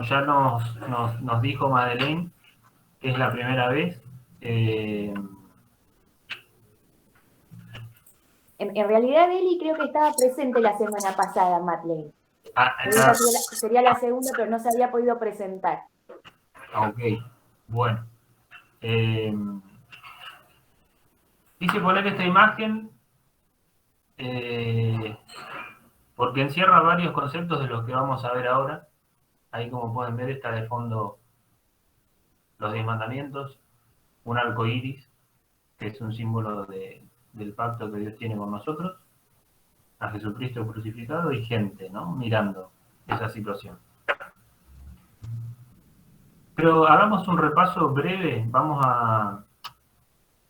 ya nos dijo Madeleine, que es la primera vez. En realidad, Eli creo que estaba presente la semana pasada, Madeleine. Está, Esta sería la segunda, pero no se había podido presentar. ok, bueno. Eh, Quise poner esta imagen porque encierra varios conceptos de los que vamos a ver ahora. Ahí, como pueden ver, está de fondo los 10 mandamientos, un arco iris, que es un símbolo del pacto que Dios tiene con nosotros, a Jesucristo crucificado y gente, ¿no? Mirando esa situación. Pero hagamos un repaso breve.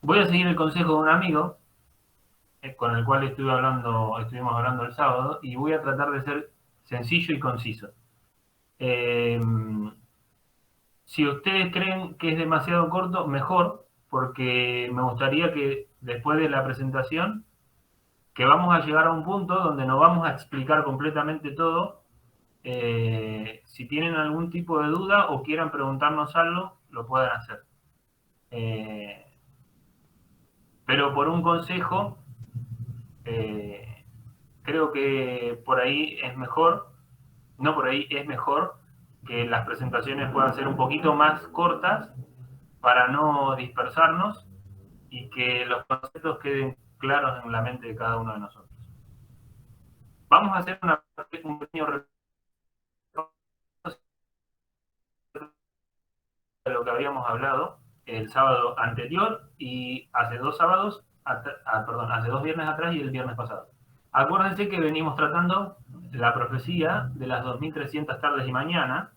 Voy a seguir el consejo de un amigo con el cual estuvimos hablando el sábado, y voy a tratar de ser sencillo y conciso. Eh, si ustedes creen que es demasiado corto, mejor, porque me gustaría que después de la presentación, que vamos a llegar a un punto donde no vamos a explicar completamente todo. Si tienen algún tipo de duda o quieran preguntarnos algo, lo pueden hacer. Eh, pero por un consejo, eh, creo que por ahí es mejor, no por ahí es mejor que las presentaciones puedan ser un poquito más cortas para no dispersarnos y que los conceptos queden claros en la mente de cada uno de nosotros. Vamos a hacer un pequeño repaso de lo que habíamos hablado el sábado anterior y hace dos sábados, hace dos viernes atrás y el viernes pasado. Acuérdense que venimos tratando la profecía de las 2300 tardes y mañanas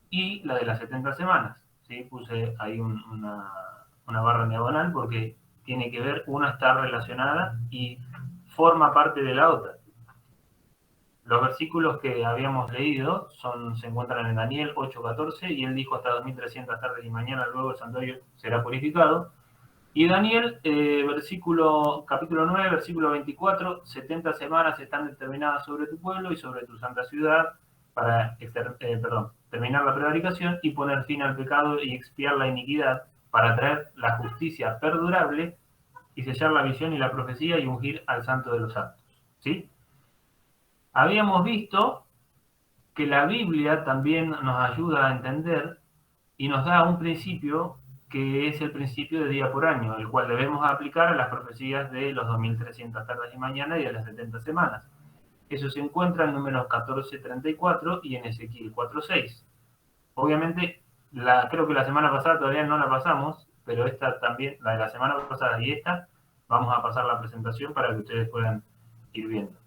y la de las 70 semanas. ¿Sí? Puse ahí una barra en diagonal porque tiene que ver, una está relacionada y forma parte de la otra. Los versículos que habíamos leído se encuentran en Daniel 8:14, y él dijo: hasta 2300 tardes y mañana luego el santuario será purificado. Y Daniel, capítulo 9, versículo 24, 70 semanas están determinadas sobre tu pueblo y sobre tu santa ciudad para terminar la prevaricación y poner fin al pecado y expiar la iniquidad, para traer la justicia perdurable y sellar la visión y la profecía y ungir al santo de los santos. ¿Sí? Habíamos visto que la Biblia también nos ayuda a entender y nos da un principio que es el principio de día por año, el cual debemos aplicar a las profecías de los 2300 tardes y mañana y de las 70 semanas. Eso se encuentra en Números 14:34 y en Ezequiel 4:6. Obviamente, creo que la semana pasada todavía no la pasamos, pero esta también, la de la semana pasada y esta, vamos a pasar la presentación para que ustedes puedan ir viendo.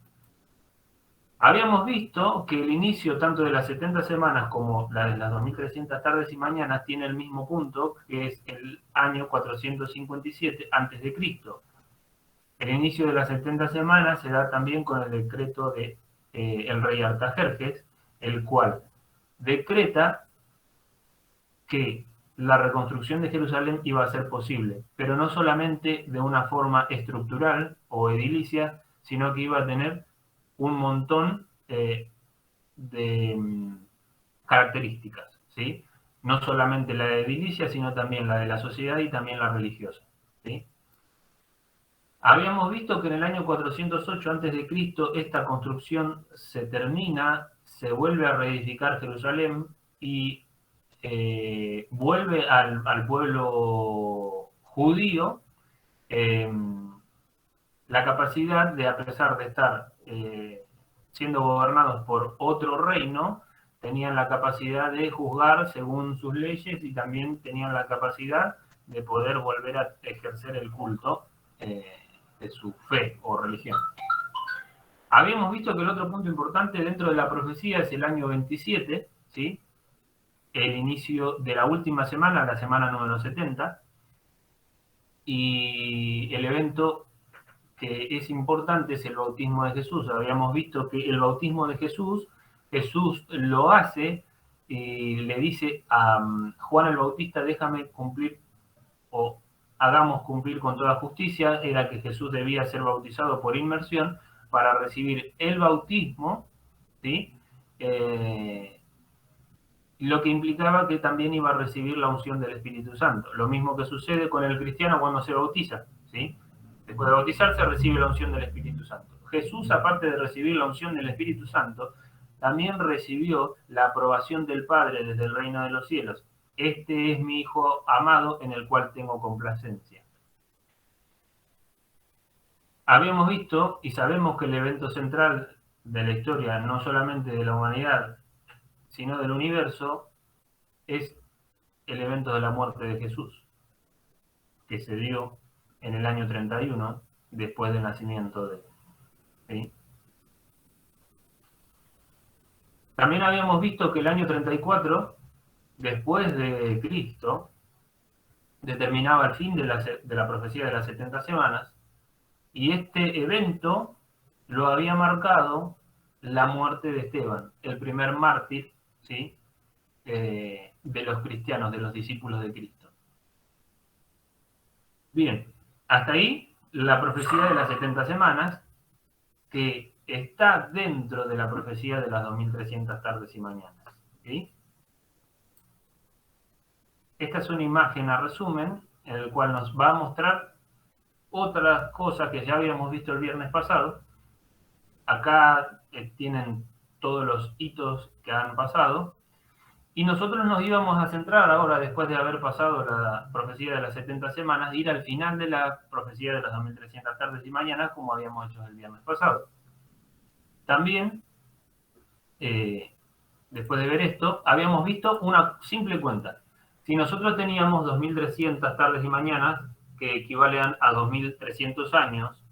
Habíamos visto que el inicio tanto de las 70 semanas como la de las 2300 tardes y mañanas tiene el mismo punto, que es el año 457 a.C. El inicio de las 70 semanas se da también con el decreto de el rey Artajerjes, el cual decreta que la reconstrucción de Jerusalén iba a ser posible, pero no solamente de una forma estructural o edilicia, sino que iba a tener un montón de características, ¿sí? No solamente la de edilicia, sino también la de la sociedad y también la religiosa, ¿sí? Habíamos visto que en el año 408 a.C. esta construcción se termina, se vuelve a reedificar Jerusalén y vuelve al pueblo judío eh, la capacidad de, a pesar de estar siendo gobernados por otro reino, tenían la capacidad de juzgar según sus leyes y también tenían la capacidad de poder volver a ejercer el culto de su fe o religión. Habíamos visto que el otro punto importante dentro de la profecía es el año 27, ¿sí? El inicio de la última semana, la semana número 70, y el evento que es importante es el bautismo de Jesús. Habíamos visto que el bautismo de Jesús lo hace y le dice a Juan el Bautista: déjame cumplir o hagamos cumplir con toda justicia. Era que Jesús debía ser bautizado por inmersión para recibir el bautismo, ¿sí? lo que implicaba que también iba a recibir la unción del Espíritu Santo. Lo mismo que sucede con el cristiano cuando se bautiza, ¿sí? Después de bautizarse recibe la unción del Espíritu Santo. Jesús, aparte de recibir la unción del Espíritu Santo, también recibió la aprobación del Padre desde el reino de los cielos. Este es mi Hijo amado en el cual tengo complacencia. Habíamos visto y sabemos que el evento central de la historia, no solamente de la humanidad, sino del universo, es el evento de la muerte de Jesús, que se dio en el año 31, después del nacimiento de él. ¿Sí? También habíamos visto que el año 34, después de Cristo, determinaba el fin de la profecía de las 70 semanas, y este evento lo había marcado la muerte de Esteban, el primer mártir, ¿sí? De los cristianos, de los discípulos de Cristo. Bien, hasta ahí la profecía de las 70 semanas, que está dentro de la profecía de las 2300 tardes y mañanas. ¿Sí? Esta es una imagen a resumen, en el cual nos va a mostrar otras cosas que ya habíamos visto el viernes pasado. Acá tienen todos los hitos que han pasado. Y nosotros nos íbamos a centrar ahora, después de haber pasado la profecía de las 70 semanas, ir al final de la profecía de las 2300 tardes y mañanas, como habíamos hecho el viernes pasado. También, después de ver esto, habíamos visto una simple cuenta. Si nosotros teníamos 2300 tardes y mañanas, que equivalen a 2300 años,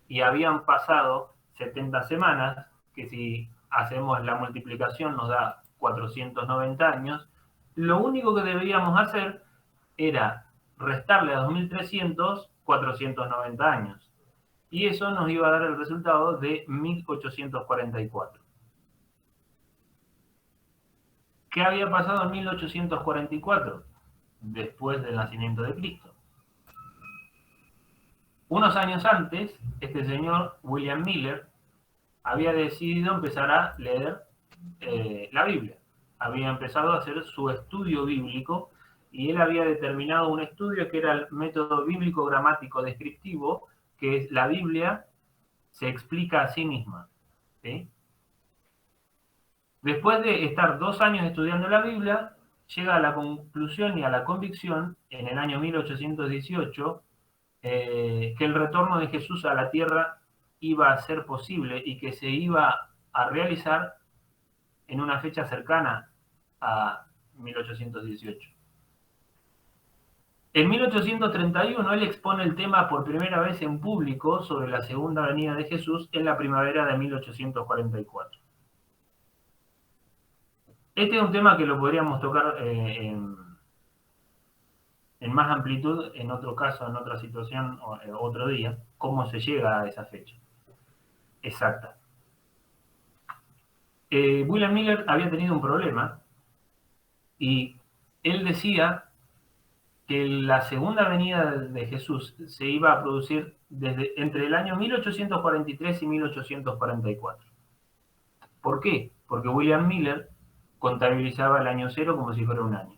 y habían pasado 70 semanas, que si hacemos la multiplicación nos da 490 años, lo único que deberíamos hacer era restarle a 2300 490 años. Y eso nos iba a dar el resultado de 1844. ¿Qué había pasado en 1844? Después del nacimiento de Cristo. Unos años antes, este señor, William Miller, había decidido empezar a leer la Biblia. Había empezado a hacer su estudio bíblico y él había determinado un estudio que era el método bíblico gramático descriptivo, que es la Biblia se explica a sí misma. ¿Sí? Después de estar 2 años estudiando la Biblia, llega a la conclusión y a la convicción, en el año 1818, que el retorno de Jesús a la tierra iba a ser posible y que se iba a realizar en una fecha cercana a 1818. En 1831 él expone el tema por primera vez en público sobre la segunda venida de Jesús en la primavera de 1844. Este es un tema que lo podríamos tocar en más amplitud en otro caso, en otra situación, otro día, cómo se llega a esa fecha exacta. William Miller había tenido un problema y él decía que la segunda venida de Jesús se iba a producir entre el año 1843 y 1844. ¿Por qué? Porque William Miller contabilizaba el año cero como si fuera un año.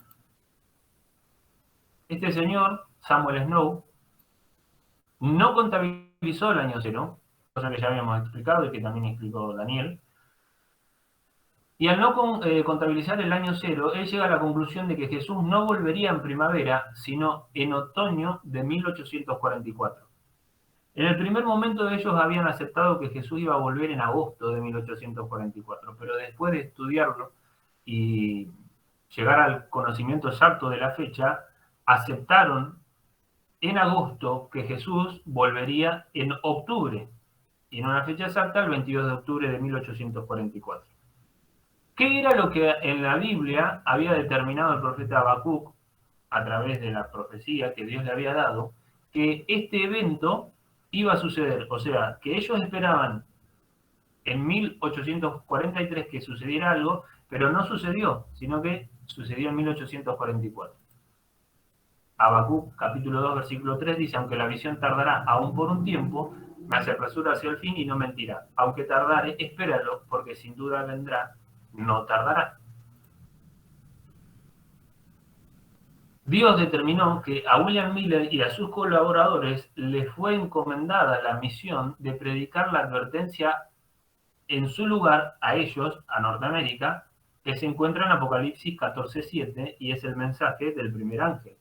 Este señor, Samuel Snow, no contabilizó el año cero, cosa que ya habíamos explicado y que también explicó Daniel. Y al no contabilizar el año cero, él llega a la conclusión de que Jesús no volvería en primavera, sino en otoño de 1844. En el primer momento ellos habían aceptado que Jesús iba a volver en agosto de 1844, pero después de estudiarlo y llegar al conocimiento exacto de la fecha, aceptaron en agosto que Jesús volvería en octubre, y en una fecha exacta, el 22 de octubre de 1844. ¿Qué era lo que en la Biblia había determinado el profeta Habacuc a través de la profecía que Dios le había dado? Que este evento iba a suceder, o sea, que ellos esperaban en 1843 que sucediera algo, pero no sucedió, sino que sucedió en 1844. Habacuc, capítulo 2, versículo 3, dice: aunque la visión tardará aún por un tiempo, mas se apresura hacia el fin y no mentirá. Aunque tardare, espéralo, porque sin duda vendrá, no tardará. Dios determinó que a William Miller y a sus colaboradores les fue encomendada la misión de predicar la advertencia en su lugar a ellos, a Norteamérica, que se encuentra en Apocalipsis 14:7 y es el mensaje del primer ángel.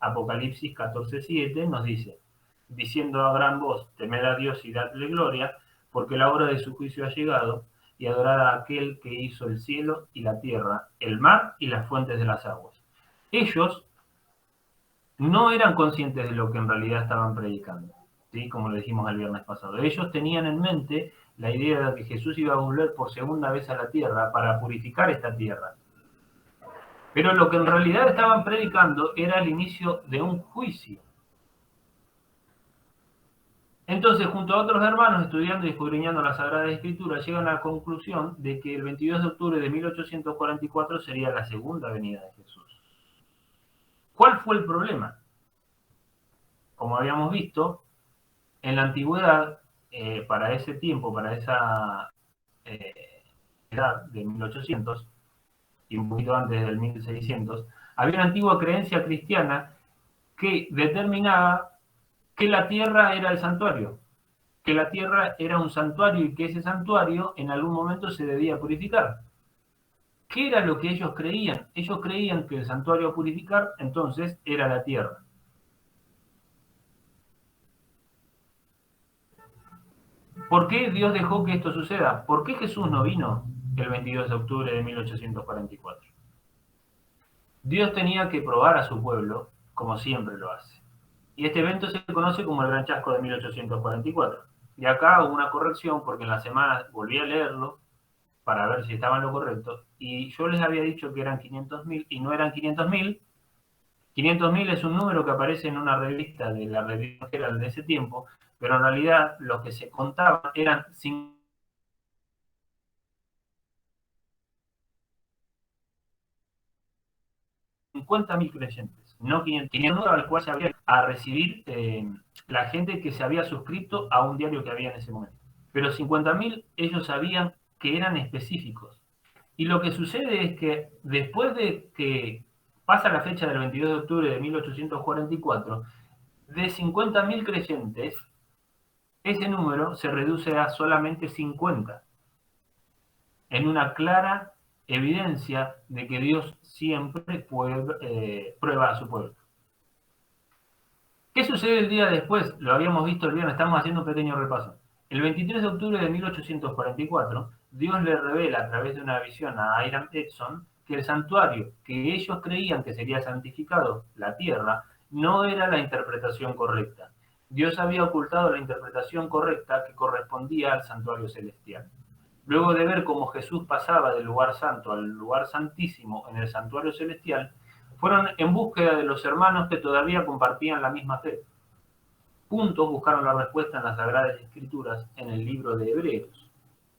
Apocalipsis 14:7 nos dice, diciendo a gran voz, temed a Dios y dadle gloria, porque la hora de su juicio ha llegado, y adorad a aquel que hizo el cielo y la tierra, el mar y las fuentes de las aguas. Ellos no eran conscientes de lo que en realidad estaban predicando, ¿sí? Como lo dijimos el viernes pasado. Ellos tenían en mente la idea de que Jesús iba a volver por segunda vez a la tierra para purificar esta tierra. Pero lo que en realidad estaban predicando era el inicio de un juicio. Entonces, junto a otros hermanos estudiando y escudriñando la Sagrada Escritura, llegan a la conclusión de que el 22 de octubre de 1844 sería la segunda venida de Jesús. ¿Cuál fue el problema? Como habíamos visto, en la antigüedad, para ese tiempo, para esa edad de 1800 y un poquito antes del 1600, había una antigua creencia cristiana que determinaba que la tierra era el santuario, que la tierra era un santuario y que ese santuario en algún momento se debía purificar. ¿Qué era lo que ellos creían? Ellos creían que el santuario a purificar entonces era la tierra. ¿Por qué Dios dejó que esto suceda? ¿Por qué Jesús no vino el 22 de octubre de 1844? Dios tenía que probar a su pueblo, como siempre lo hace. Y este evento se conoce como el Gran Chasco de 1844. Y acá hubo una corrección, porque en la semana volví a leerlo para ver si estaba en lo correcto, y yo les había dicho que eran 500.000 y no eran 500.000. 500.000 es un número que aparece en una revista de la revista de ese tiempo, pero en realidad los que se contaban eran 50.000 creyentes, no 500 al cual se había a recibir la gente que se había suscrito a un diario que había en ese momento. Pero 50.000 ellos sabían que eran específicos. Y lo que sucede es que después de que pasa la fecha del 22 de octubre de 1844, de 50.000 creyentes, ese número se reduce a solamente 50, en una clara evidencia de que Dios siempre prueba a su pueblo. ¿Qué sucede el día después? Lo habíamos visto el viernes, estamos haciendo un pequeño repaso. El 23 de octubre de 1844, Dios le revela a través de una visión a Hiram Edson que el santuario que ellos creían que sería santificado, la tierra, no era la interpretación correcta. Dios había ocultado la interpretación correcta que correspondía al santuario celestial. Luego de ver cómo Jesús pasaba del lugar santo al lugar santísimo en el santuario celestial, fueron en búsqueda de los hermanos que todavía compartían la misma fe. Juntos buscaron la respuesta en las Sagradas Escrituras en el libro de Hebreos.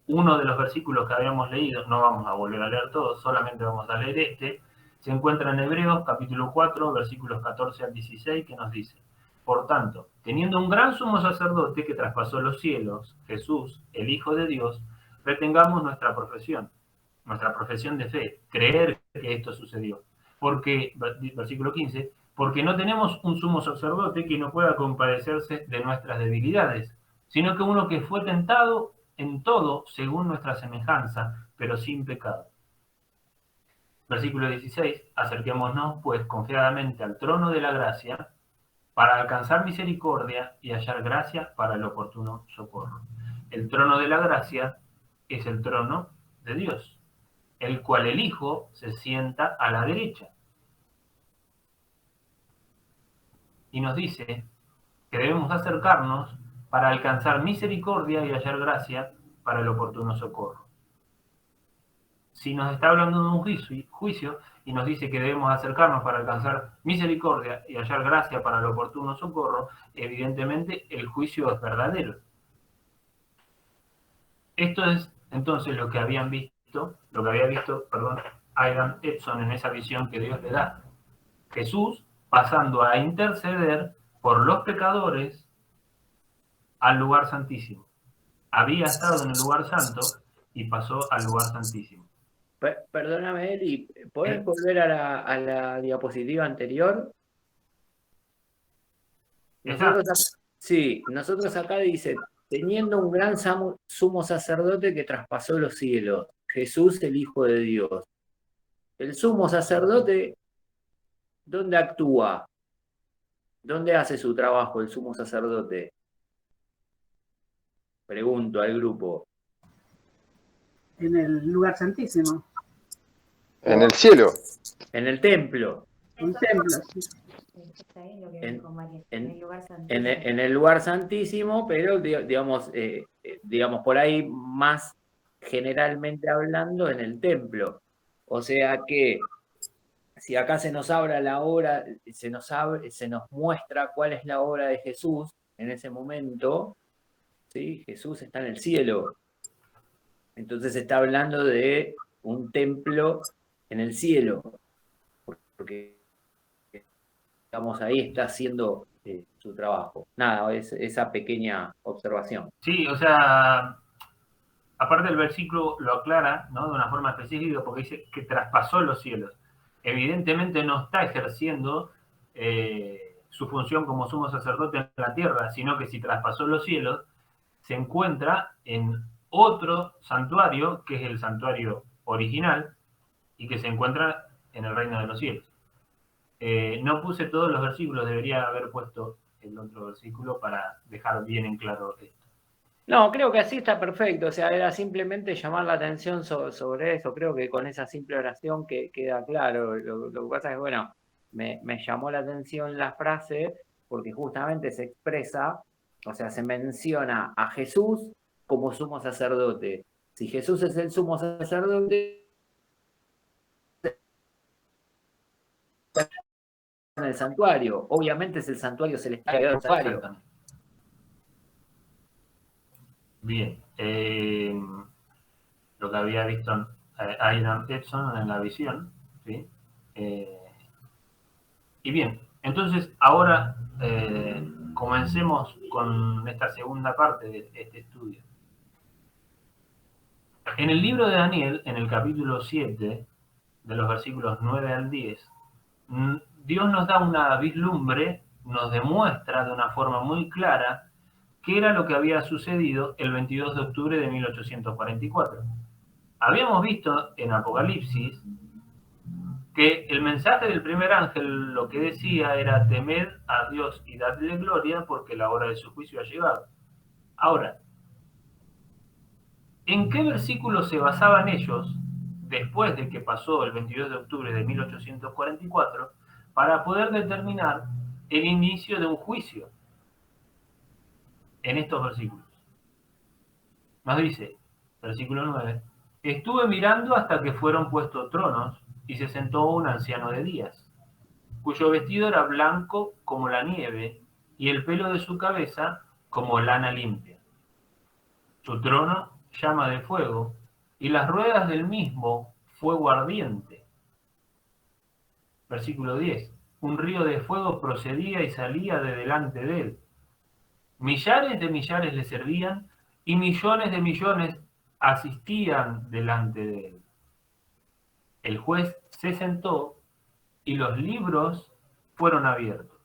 Uno de los versículos que habíamos leído, no vamos a volver a leer todos, solamente vamos a leer este, se encuentra en Hebreos capítulo 4, versículos 14 al 16, que nos dice: por tanto, teniendo un gran sumo sacerdote que traspasó los cielos, Jesús, el Hijo de Dios, retengamos nuestra profesión de fe, creer que esto sucedió. Porque, versículo 15, porque no tenemos un sumo sacerdote que no pueda compadecerse de nuestras debilidades, sino que uno que fue tentado en todo según nuestra semejanza, pero sin pecado. Versículo 16, acerquémonos pues confiadamente al trono de la gracia para alcanzar misericordia y hallar gracia para el oportuno socorro. El trono de la gracia es el trono de Dios, el cual el Hijo se sienta a la derecha. Y nos dice que debemos acercarnos para alcanzar misericordia y hallar gracia para el oportuno socorro. Si nos está hablando de un juicio y nos dice que debemos acercarnos para alcanzar misericordia y hallar gracia para el oportuno socorro, evidentemente el juicio es verdadero. Esto es entonces lo que había visto, Hiram Edson en esa visión que Dios le da. Jesús pasando a interceder por los pecadores al lugar santísimo. Había estado en el lugar santo y pasó al lugar santísimo. Perdóname, Eli, ¿podés volver a la diapositiva anterior? Nosotros acá dice, teniendo un gran sumo sacerdote que traspasó los cielos, Jesús el Hijo de Dios. El sumo sacerdote, ¿dónde actúa? ¿Dónde hace su trabajo el sumo sacerdote? Pregunto al grupo. En el lugar santísimo. En el cielo. En el templo. En templo, sí. En el lugar santísimo, pero digamos por ahí más generalmente hablando en el templo. O sea que si acá se nos habla la obra, se nos muestra cuál es la obra de Jesús en ese momento, ¿sí? Jesús está en el cielo. Entonces está hablando de un templo en el cielo, porque digamos, ahí está haciendo su trabajo. Nada, esa pequeña observación. Sí, o sea, aparte el versículo lo aclara, ¿no?, de una forma específica, porque dice que traspasó los cielos. Evidentemente no está ejerciendo su función como sumo sacerdote en la tierra, sino que si traspasó los cielos, se encuentra en otro santuario, que es el santuario original, y que se encuentra en el reino de los cielos. No puse todos los versículos, debería haber puesto el otro versículo para dejar bien en claro esto. No, creo que así está perfecto, o sea, era simplemente llamar la atención sobre eso, creo que con esa simple oración queda claro. Lo que pasa es que, bueno, me llamó la atención la frase porque justamente se expresa, o sea, se menciona a Jesús como sumo sacerdote. Si Jesús es el sumo sacerdote, en el santuario, obviamente es el santuario celestial del santuario. Bien, lo que había visto Aidan Edson en la visión, ¿sí? Y bien, entonces ahora comencemos con esta segunda parte de este estudio. En el libro de Daniel, en el capítulo 7, de los versículos 9 al 10, Dios nos da una vislumbre, nos demuestra de una forma muy clara qué era lo que había sucedido el 22 de octubre de 1844. Habíamos visto en Apocalipsis que el mensaje del primer ángel lo que decía era: temed a Dios y dadle gloria porque la hora de su juicio ha llegado. Ahora, ¿en qué versículo se basaban ellos después de que pasó el 22 de octubre de 1844 para poder determinar el inicio de un juicio? En estos versículos nos dice, versículo 9: estuve mirando hasta que fueron puestos tronos y se sentó un anciano de días, cuyo vestido era blanco como la nieve y el pelo de su cabeza como lana limpia. Su trono llama de fuego y las ruedas del mismo fuego ardiente. Versículo 10: un río de fuego procedía y salía de delante de él. Millares de millares le servían y millones de millones asistían delante de él. El juez se sentó y los libros fueron abiertos.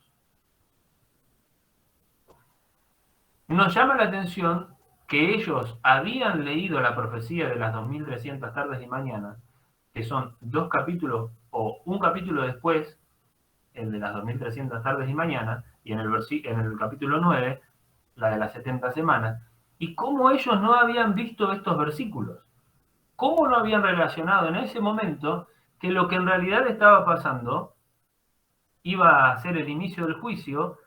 Nos llama la atención que ellos habían leído la profecía de las 2300 tardes y mañanas, que son 2 capítulos o un capítulo después, el de las 2300 tardes y mañanas, y en el capítulo 9, la de las 70 semanas, y cómo ellos no habían visto estos versículos, cómo no habían relacionado en ese momento que lo que en realidad estaba pasando iba a ser el inicio del juicio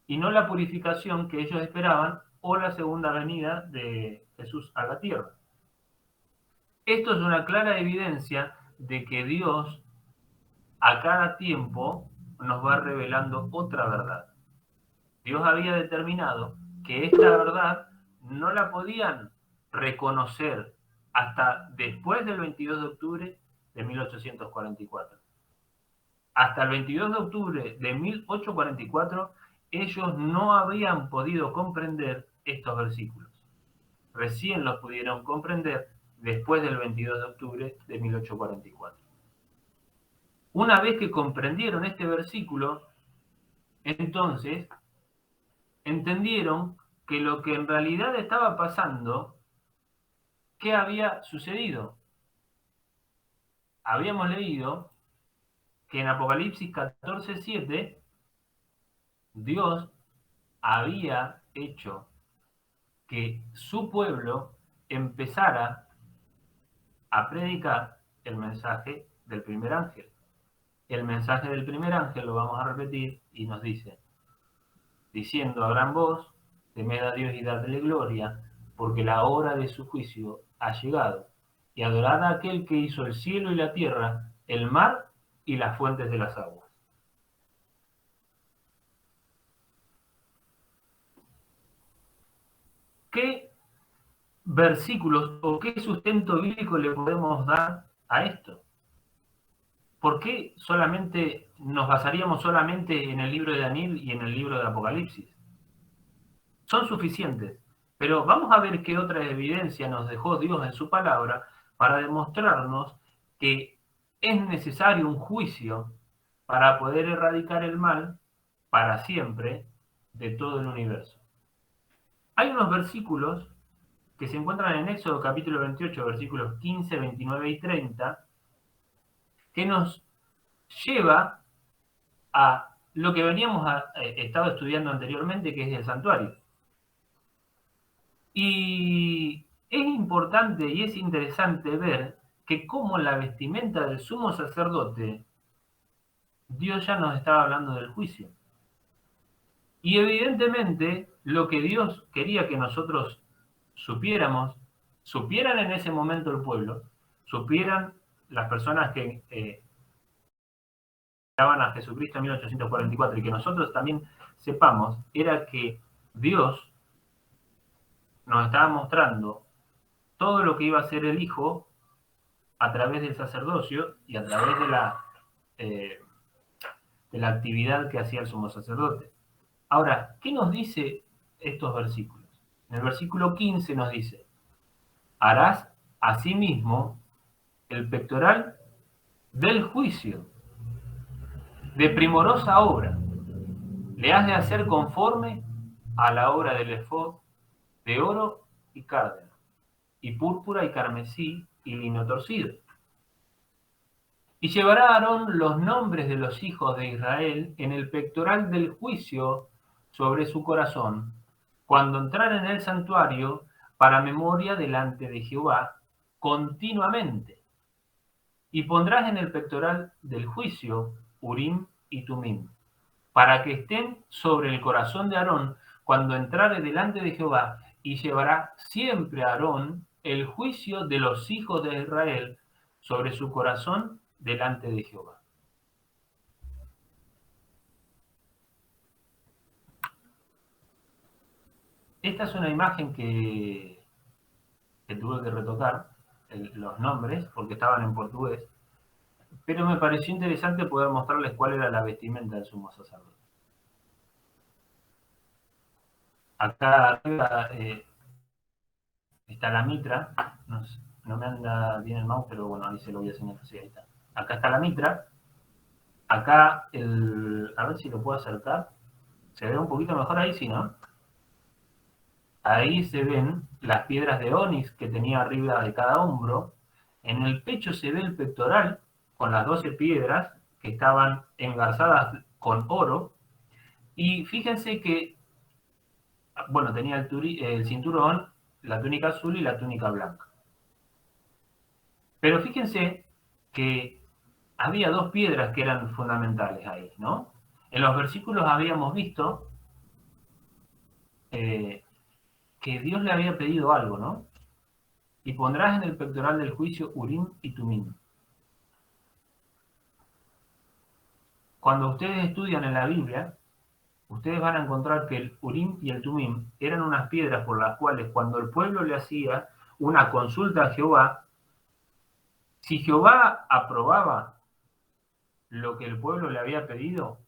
y no la purificación que ellos esperaban o la segunda venida de Jesús a la tierra. Esto es una clara evidencia de que Dios a cada tiempo nos va revelando otra verdad. Dios había determinado que esta verdad no la podían reconocer hasta después del 22 de octubre de 1844. Hasta el 22 de octubre de 1844, ellos no habían podido comprender estos versículos. Recién los pudieron comprender después del 22 de octubre de 1844. Una vez que comprendieron este versículo, entonces entendieron que lo que en realidad estaba pasando, ¿qué había sucedido? Habíamos leído que en Apocalipsis 14:7 Dios había hecho que su pueblo empezara a predicar el mensaje del primer ángel. El mensaje del primer ángel lo vamos a repetir y nos dice, diciendo a gran voz, temed a Dios y dadle gloria, porque la hora de su juicio ha llegado, y adorad a aquel que hizo el cielo y la tierra, el mar y las fuentes de las aguas. ¿Qué versículos o qué sustento bíblico le podemos dar a esto? ¿Por qué solamente nos basaríamos solamente en el libro de Daniel y en el libro de Apocalipsis? Son suficientes, pero vamos a ver qué otra evidencia nos dejó Dios en su palabra para demostrarnos que es necesario un juicio para poder erradicar el mal para siempre de todo el universo. Hay unos versículos que se encuentran en Éxodo capítulo 28, versículos 15, 29 y 30, que nos lleva a lo que veníamos estado estudiando anteriormente, que es el santuario. Y es importante y es interesante ver que como la vestimenta del sumo sacerdote, Dios ya nos estaba hablando del juicio. Y evidentemente lo que Dios quería que nosotros supiéramos, supieran en ese momento el pueblo, supieran las personas que a Jesucristo en 1844 y que nosotros también sepamos, era que Dios nos estaba mostrando todo lo que iba a hacer el Hijo a través del sacerdocio y a través de la actividad que hacía el sumo sacerdote. Ahora, ¿qué nos dice estos versículos? En el versículo 15 nos dice, harás asimismo el pectoral del juicio, de primorosa obra, le has de hacer conforme a la obra del efod, de oro y cárdeno, y púrpura y carmesí y lino torcido. Y llevará Aarón los nombres de los hijos de Israel en el pectoral del juicio sobre su corazón, cuando entrara en el santuario para memoria delante de Jehová continuamente. Y pondrás en el pectoral del juicio Urim y Tumim, para que estén sobre el corazón de Aarón cuando entrare delante de Jehová, y llevará siempre a Aarón el juicio de los hijos de Israel sobre su corazón delante de Jehová. Esta es una imagen que tuve que retocar, los nombres, porque estaban en portugués, pero me pareció interesante poder mostrarles cuál era la vestimenta del sumo sacerdote. Acá arriba está la mitra, no me anda bien el mouse, pero bueno, ahí se lo voy a señalar, sí, ahí está. Acá está la mitra, acá a ver si lo puedo acercar, se ve un poquito mejor ahí, sí, ¿no? Ahí se ven las piedras de onix que tenía arriba de cada hombro, en el pecho se ve el pectoral con las 12 piedras que estaban engarzadas con oro, y fíjense que, bueno, tenía el cinturón, la túnica azul y la túnica blanca. Pero fíjense que había dos piedras que eran fundamentales ahí, ¿no? En los versículos habíamos visto que Dios le había pedido algo, ¿no? Y pondrás en el pectoral del juicio Urim y Tumim. Cuando ustedes estudian en la Biblia, ustedes van a encontrar que el Urim y el Tumim eran unas piedras por las cuales cuando el pueblo le hacía una consulta a Jehová, si Jehová aprobaba lo que el pueblo le había pedido,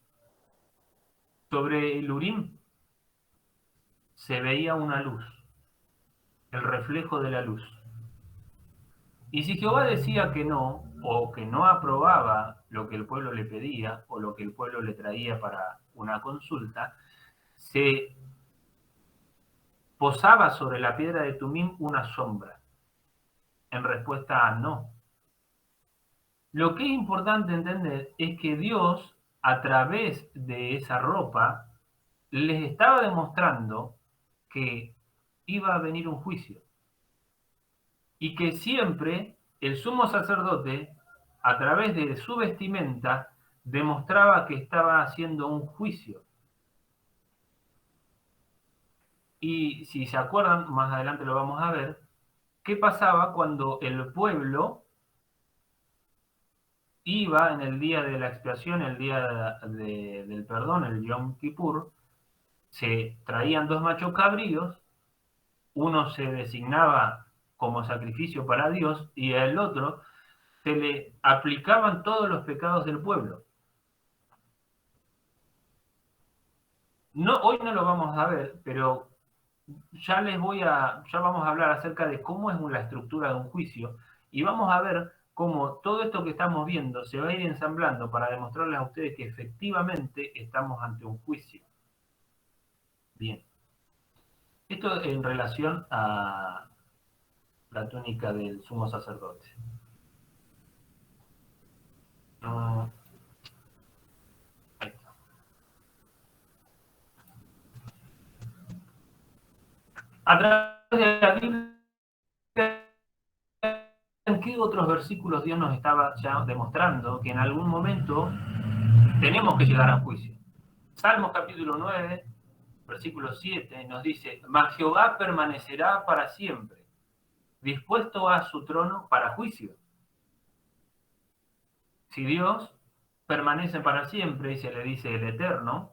sobre el Urim se veía una luz, el reflejo de la luz. Y si Jehová decía que no, o que no aprobaba lo que el pueblo le pedía, o lo que el pueblo le traía para una consulta, se posaba sobre la piedra de Tumim una sombra, en respuesta a no. Lo que es importante entender es que Dios, a través de esa ropa, les estaba demostrando que iba a venir un juicio. Y que siempre el sumo sacerdote, a través de su vestimenta, demostraba que estaba haciendo un juicio. Y si se acuerdan, más adelante lo vamos a ver, qué pasaba cuando el pueblo iba en el día de la expiación, el día del perdón, el Yom Kippur, se traían 2 machos cabríos, uno se designaba como sacrificio para Dios y al otro se le aplicaban todos los pecados del pueblo. No, hoy no lo vamos a ver, pero ya vamos a hablar acerca de cómo es la estructura de un juicio y vamos a ver cómo todo esto que estamos viendo se va a ir ensamblando para demostrarles a ustedes que efectivamente estamos ante un juicio. Bien. Esto en relación a la túnica del sumo sacerdote. Ahí está. A través de la Biblia, ¿en qué otros versículos Dios nos estaba ya demostrando que en algún momento tenemos que llegar a un juicio? Salmos capítulo 9, versículo 7 nos dice: mas Jehová permanecerá para siempre, dispuesto a su trono para juicio. Si Dios permanece para siempre, y se le dice el Eterno,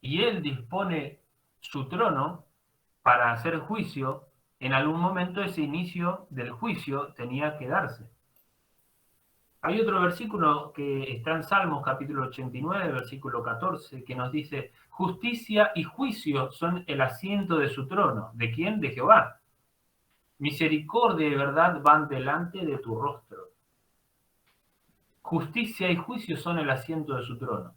y Él dispone su trono para hacer juicio, en algún momento ese inicio del juicio tenía que darse. Hay otro versículo que está en Salmos capítulo 89, versículo 14, que nos dice: justicia y juicio son el asiento de su trono. ¿De quién? De Jehová. Misericordia y verdad van delante de tu rostro. Justicia y juicio son el asiento de su trono.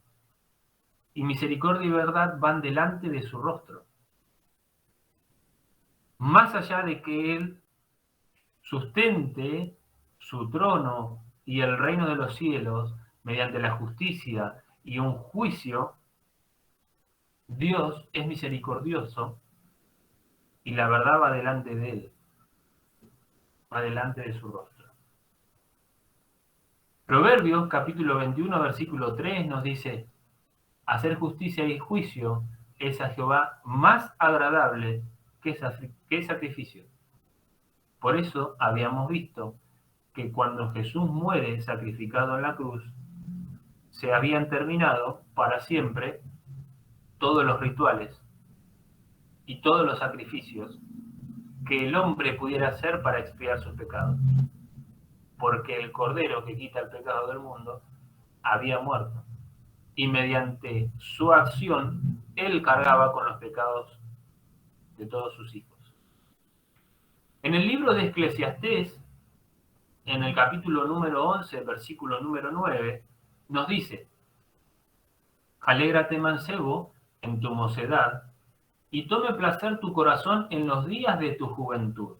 Y misericordia y verdad van delante de su rostro. Más allá de que Él sustente su trono y el reino de los cielos mediante la justicia y un juicio, Dios es misericordioso y la verdad va delante de Él, va delante de su rostro. Proverbios capítulo 21 versículo 3 nos dice: hacer justicia y juicio es a Jehová más agradable que sacrificio. Por eso habíamos visto que cuando Jesús muere sacrificado en la cruz, se habían terminado para siempre todos los rituales y todos los sacrificios que el hombre pudiera hacer para expiar sus pecados. Porque el Cordero que quita el pecado del mundo había muerto. Y mediante su acción, Él cargaba con los pecados de todos sus hijos. En el libro de Eclesiastés, en el capítulo número 11, versículo número 9, nos dice: alégrate, mancebo, en tu mocedad, y tome placer tu corazón en los días de tu juventud.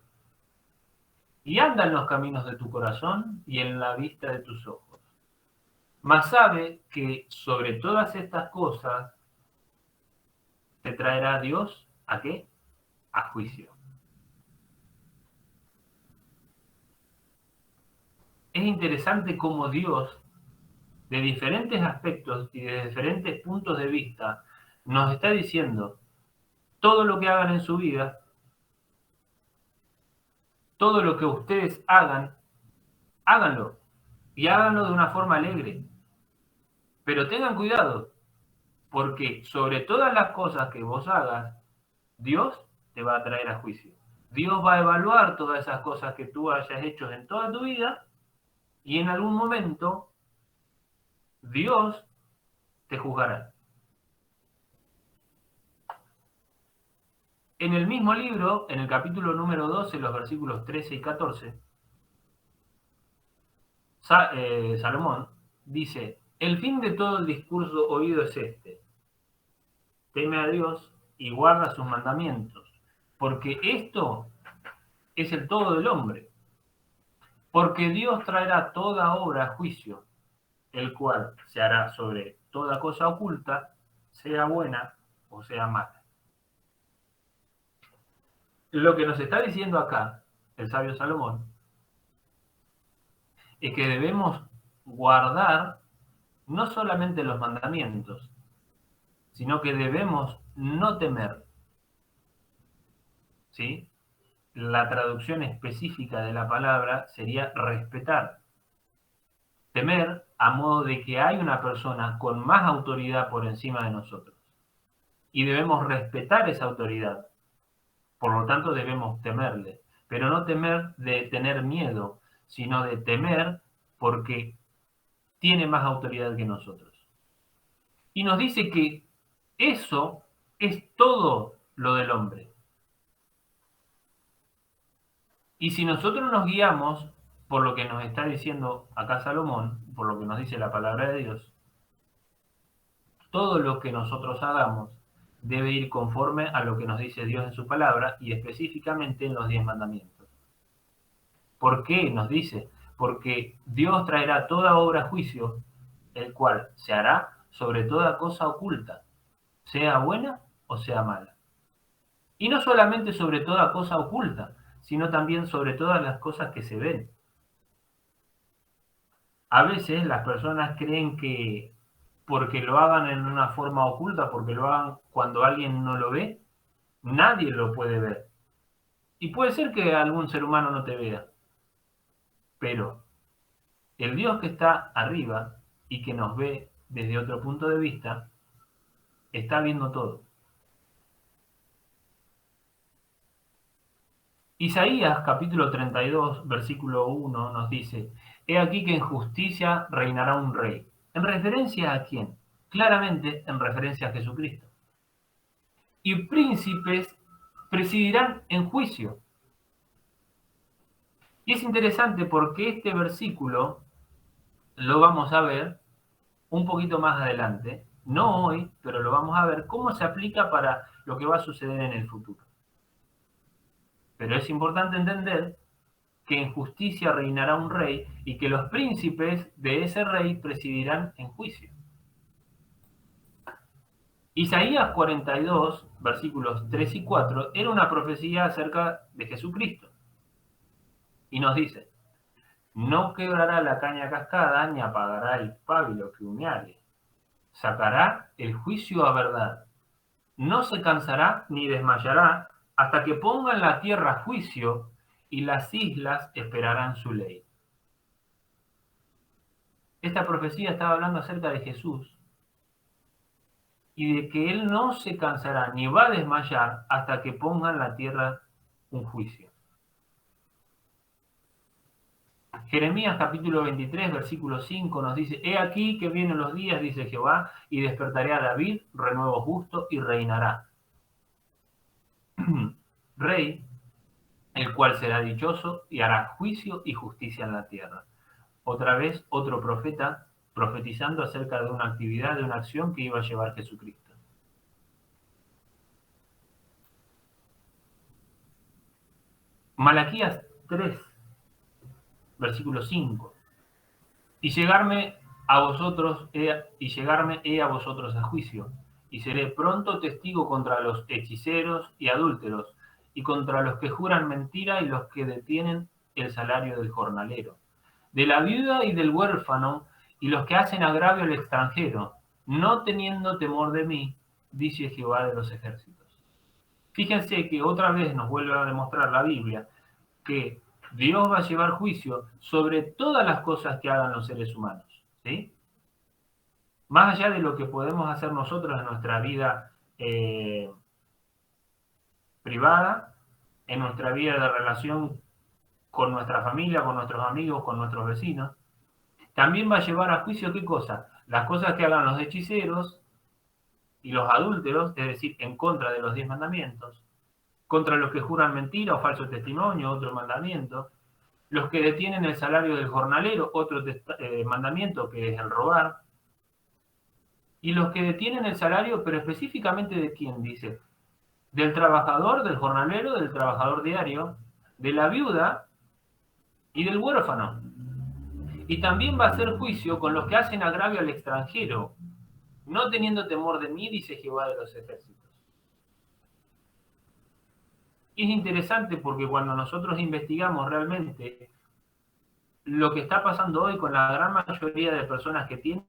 Y anda en los caminos de tu corazón y en la vista de tus ojos. Mas sabe que sobre todas estas cosas te traerá Dios, ¿a qué? A juicio. Es interesante cómo Dios, de diferentes aspectos y de diferentes puntos de vista, nos está diciendo: todo lo que hagan en su vida, todo lo que ustedes hagan, háganlo. Y háganlo de una forma alegre. Pero tengan cuidado, porque sobre todas las cosas que vos hagas, Dios te va a traer a juicio. Dios va a evaluar todas esas cosas que tú hayas hecho en toda tu vida, y en algún momento Dios te juzgará. En el mismo libro, en el capítulo número 12, los versículos 13 y 14, Salomón dice, el fin de todo el discurso oído es este: teme a Dios y guarda sus mandamientos, porque esto es el todo del hombre. Porque Dios traerá toda obra a juicio, el cual se hará sobre toda cosa oculta, sea buena o sea mala. Lo que nos está diciendo acá el sabio Salomón es que debemos guardar no solamente los mandamientos, sino que debemos no temer. ¿Sí? La traducción específica de la palabra sería respetar. Temer a modo de que hay una persona con más autoridad por encima de nosotros. Y debemos respetar esa autoridad. Por lo tanto, debemos temerle. Pero no temer de tener miedo, sino de temer porque tiene más autoridad que nosotros. Y nos dice que eso es todo lo del hombre. Y si nosotros nos guiamos por lo que nos está diciendo acá Salomón, por lo que nos dice la palabra de Dios, todo lo que nosotros hagamos debe ir conforme a lo que nos dice Dios en su palabra y específicamente en los 10 mandamientos. ¿Por qué nos dice? Porque Dios traerá toda obra a juicio, el cual se hará sobre toda cosa oculta, sea buena o sea mala. Y no solamente sobre toda cosa oculta, sino también sobre todas las cosas que se ven. A veces las personas creen que porque lo hagan en una forma oculta, porque lo hagan cuando alguien no lo ve, nadie lo puede ver. Y puede ser que algún ser humano no te vea, pero el Dios que está arriba y que nos ve desde otro punto de vista, está viendo todo. Isaías capítulo 32, versículo 1 nos dice, he aquí que en justicia reinará un rey. ¿En referencia a quién? Claramente en referencia a Jesucristo. Y príncipes presidirán en juicio. Y es interesante porque este versículo lo vamos a ver un poquito más adelante, no hoy, pero lo vamos a ver cómo se aplica para lo que va a suceder en el futuro. Pero es importante entender que en justicia reinará un rey y que los príncipes de ese rey presidirán en juicio. Isaías 42, versículos 3 y 4, era una profecía acerca de Jesucristo. Y nos dice, no quebrará la caña cascada, ni apagará el pábilo que humeare. Sacará el juicio a verdad. No se cansará ni desmayará hasta que ponga en la tierra juicio y las islas esperarán su ley. Esta profecía estaba hablando acerca de Jesús y de que él no se cansará ni va a desmayar hasta que ponga en la tierra un juicio. Jeremías capítulo 23, versículo 5 nos dice, he aquí que vienen los días, dice Jehová, y despertaré a David, renuevo justo, y reinará. Rey, el cual será dichoso y hará juicio y justicia en la tierra. Otra vez, otro profeta profetizando acerca de una actividad, de una acción que iba a llevar Jesucristo. Malaquías 3, versículo 5. Y llegarme a vosotros he a vosotros a juicio, y seré pronto testigo contra los hechiceros y adúlteros, y contra los que juran mentira y los que detienen el salario del jornalero, de la viuda y del huérfano, y los que hacen agravio al extranjero, no teniendo temor de mí, dice Jehová de los ejércitos. Fíjense que otra vez nos vuelve a demostrar la Biblia que Dios va a llevar juicio sobre todas las cosas que hagan los seres humanos, ¿sí? Más allá de lo que podemos hacer nosotros en nuestra vida privada, en nuestra vida de relación con nuestra familia, con nuestros amigos, con nuestros vecinos, también va a llevar a juicio ¿qué cosa? Las cosas que hagan los hechiceros y los adúlteros, es decir, en contra de los 10 mandamientos, contra los que juran mentira o falso testimonio, otro mandamiento, los que detienen el salario del jornalero, otro mandamiento que es el robar, y los que detienen el salario, pero específicamente de quién, dice, del trabajador, del jornalero, del trabajador diario, de la viuda y del huérfano. Y también va a hacer juicio con los que hacen agravio al extranjero, no teniendo temor de mí, dice Jehová de los ejércitos. Y es interesante porque cuando nosotros investigamos realmente lo que está pasando hoy con la gran mayoría de personas que tienen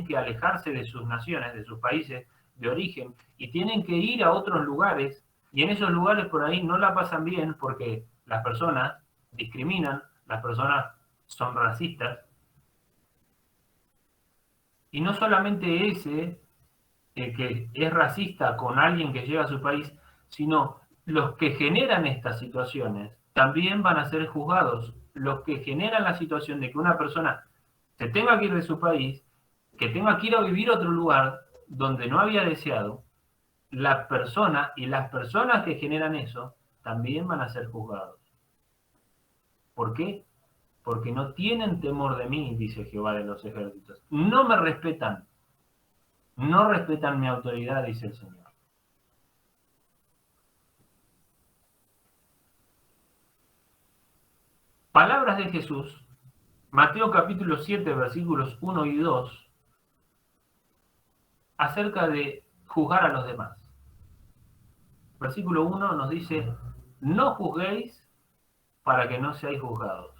que alejarse de sus naciones, de sus países de origen, y tienen que ir a otros lugares, y en esos lugares por ahí no la pasan bien porque las personas discriminan, las personas son racistas, y no solamente ese que es racista con alguien que llega a su país, sino los que generan estas situaciones también van a ser juzgados. Los que generan la situación de que una persona se tenga que ir de su país, que tenga que ir a vivir a otro lugar donde no había deseado, la persona y las personas que generan eso también van a ser juzgados. ¿Por qué? Porque no tienen temor de mí, dice Jehová de los ejércitos. No me respetan. No respetan mi autoridad, dice el Señor. Palabras de Jesús, Mateo capítulo 7, versículos 1 y 2, acerca de juzgar a los demás. Versículo 1 nos dice, no juzguéis para que no seáis juzgados.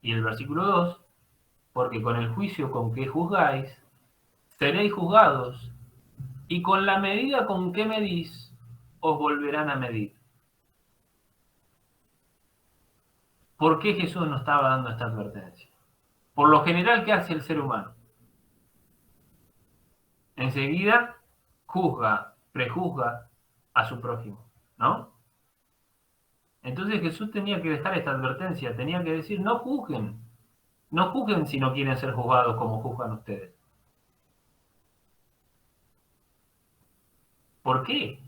Y el versículo 2, porque con el juicio con que juzgáis, seréis juzgados, y con la medida con que medís, os volverán a medir. ¿Por qué Jesús nos estaba dando esta advertencia? Por lo general, ¿qué hace el ser humano? Enseguida juzga, prejuzga a su prójimo, ¿no? Entonces Jesús tenía que dejar esta advertencia, tenía que decir, no juzguen si no quieren ser juzgados como juzgan ustedes. ¿Por qué?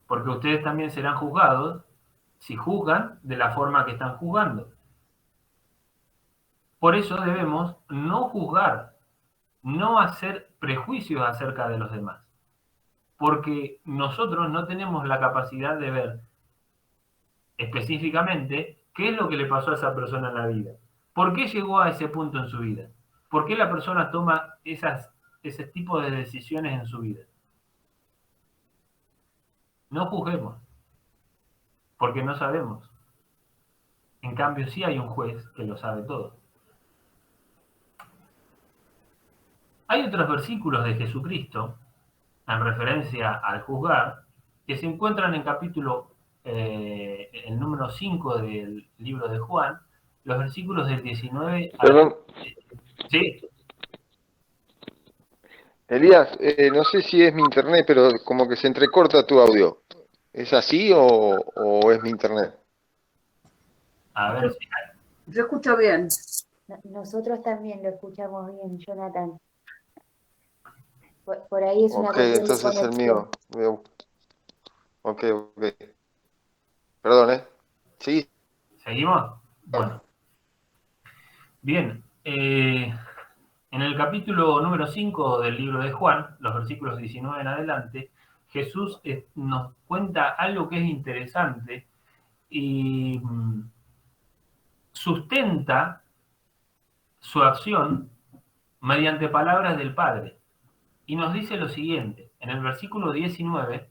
Porque ustedes también serán juzgados si juzgan de la forma que están juzgando. Por eso debemos no juzgar, no hacer prejuicios acerca de los demás. Porque nosotros no tenemos la capacidad de ver específicamente qué es lo que le pasó a esa persona en la vida. ¿Por qué llegó a ese punto en su vida? ¿Por qué la persona toma ese tipo de decisiones en su vida? No juzguemos, porque no sabemos. En cambio, sí hay un juez que lo sabe todo. Hay otros versículos de Jesucristo, en referencia al juzgar, que se encuentran en capítulo, el número 5 del libro de Juan, los versículos del 19 al... Perdón, Sí, Elías, no sé si es mi internet, pero como que se entrecorta tu audio. ¿Es así o es mi internet? a ver si... Yo escucho bien. Nosotros también lo escuchamos bien, Jonathan. Por ahí es una Ok, cuestión de entonces el conexión. mío. Ok. Perdón, ¿eh? Sí. ¿Seguimos? Bueno, bien. En el capítulo número 5 del libro de Juan, los versículos 19 en adelante, Jesús nos cuenta algo que es interesante y sustenta su acción mediante palabras del Padre. Y nos dice lo siguiente, en el versículo 19,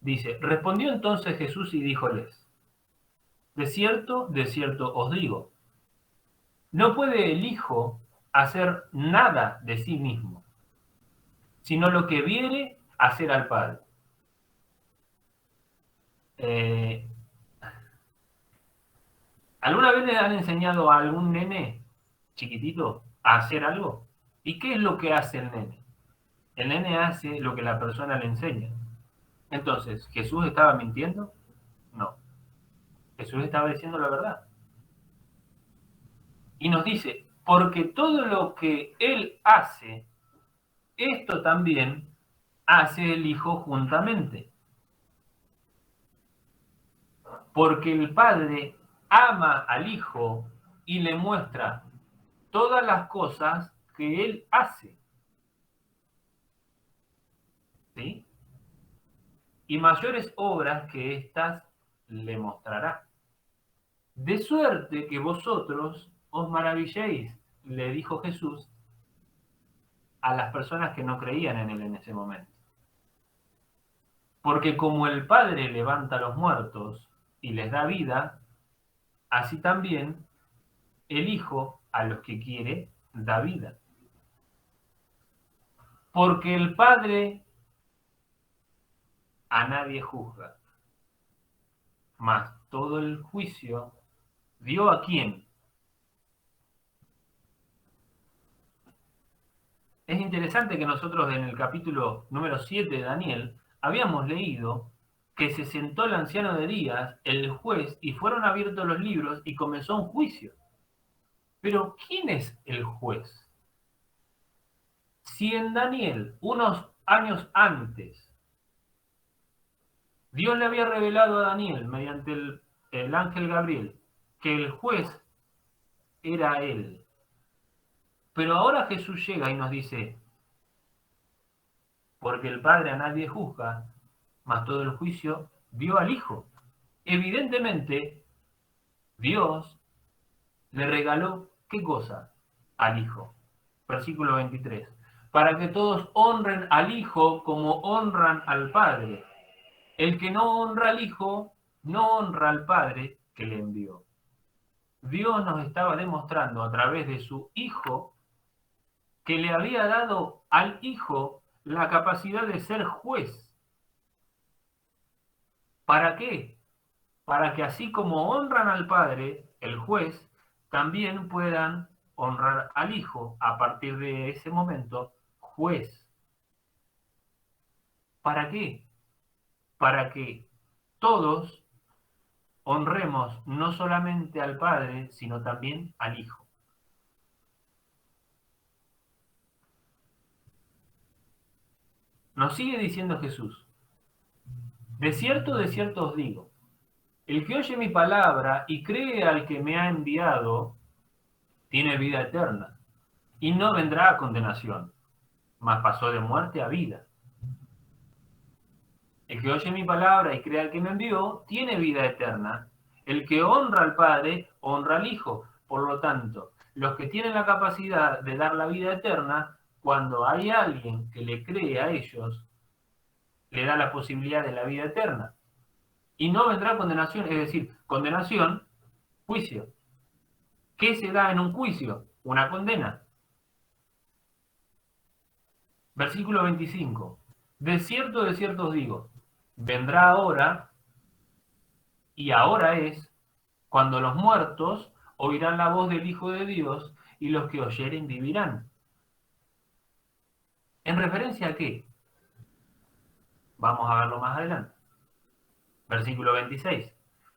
dice, respondió entonces Jesús y díjoles, de cierto os digo, no puede el Hijo hacer nada de sí mismo, sino lo que viere hacer al Padre. ¿Alguna vez le han enseñado a algún nene chiquitito a hacer algo? ¿Y qué es lo que hace el nene? El nene hace lo que la persona le enseña. Entonces, ¿Jesús estaba mintiendo? No. Jesús estaba diciendo la verdad. Y nos dice, porque todo lo que Él hace, esto también hace el Hijo juntamente. porque el Padre ama al Hijo y le muestra todas las cosas que Él hace. ¿Sí? Y mayores obras que éstas le mostrará. De suerte que vosotros os maravilléis, le dijo Jesús a las personas que no creían en Él en ese momento. Porque como el Padre levanta a los muertos y les da vida, así también el Hijo a los que quiere da vida. Porque el Padre a nadie juzga, mas todo el juicio dio a quién. Es interesante que nosotros en el capítulo número 7 de Daniel habíamos leído que se sentó el anciano de días, el juez, y fueron abiertos los libros y comenzó un juicio. Pero ¿quién es el juez? Si en Daniel, unos años antes, Dios le había revelado a Daniel mediante el ángel Gabriel que el juez era él. Pero ahora Jesús llega y nos dice, porque el Padre a nadie juzga, mas todo el juicio dio al Hijo. Evidentemente, Dios le regaló, ¿qué cosa? Al Hijo. Versículo 23. Para que todos honren al Hijo como honran al Padre. El que no honra al Hijo, no honra al Padre que le envió. Dios nos estaba demostrando a través de su Hijo que le había dado al Hijo la capacidad de ser juez. ¿Para qué? Para que así como honran al Padre, el juez, también puedan honrar al Hijo a partir de ese momento, juez. ¿Para qué? Para que todos honremos no solamente al Padre, sino también al Hijo. Nos sigue diciendo Jesús, de cierto os digo, el que oye mi palabra y cree al que me ha enviado, tiene vida eterna, y no vendrá a condenación, mas pasó de muerte a vida. El que oye mi palabra y cree al que me envió, tiene vida eterna. El que honra al Padre, honra al Hijo. Por lo tanto, los que tienen la capacidad de dar la vida eterna, cuando hay alguien que le cree a ellos, le da la posibilidad de la vida eterna. Y no vendrá condenación, es decir, condenación, juicio. ¿Qué se da en un juicio? Una condena. Versículo 25. De cierto os digo, vendrá ahora, y ahora es, cuando los muertos oirán la voz del Hijo de Dios, y los que oyeren vivirán. ¿En referencia a qué? Vamos a verlo más adelante. Versículo 26.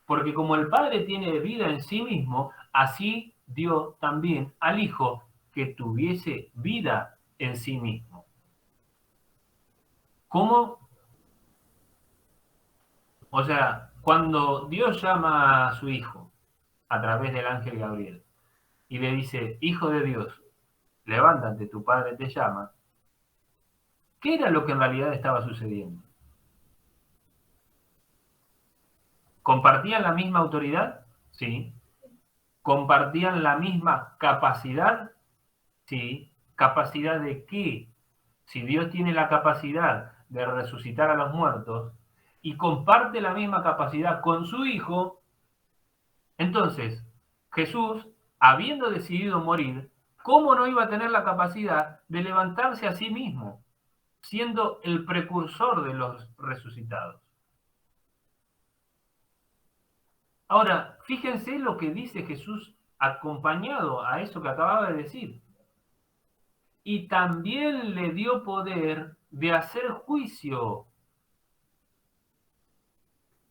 Porque como el Padre tiene vida en sí mismo, así dio también al Hijo que tuviese vida en sí mismo. ¿Cómo? O sea, cuando Dios llama a su Hijo a través del ángel Gabriel y le dice, Hijo de Dios, levántate, tu Padre te llama, ¿qué era lo que en realidad estaba sucediendo? ¿Compartían la misma autoridad? Sí. ¿Compartían la misma capacidad? Sí. ¿Capacidad de qué? Si Dios tiene la capacidad de resucitar a los muertos y comparte la misma capacidad con su Hijo, entonces Jesús, habiendo decidido morir, ¿cómo no iba a tener la capacidad de levantarse a sí mismo, siendo el precursor de los resucitados? Ahora, fíjense lo que dice Jesús acompañado a eso que acababa de decir. Y también le dio poder de hacer juicio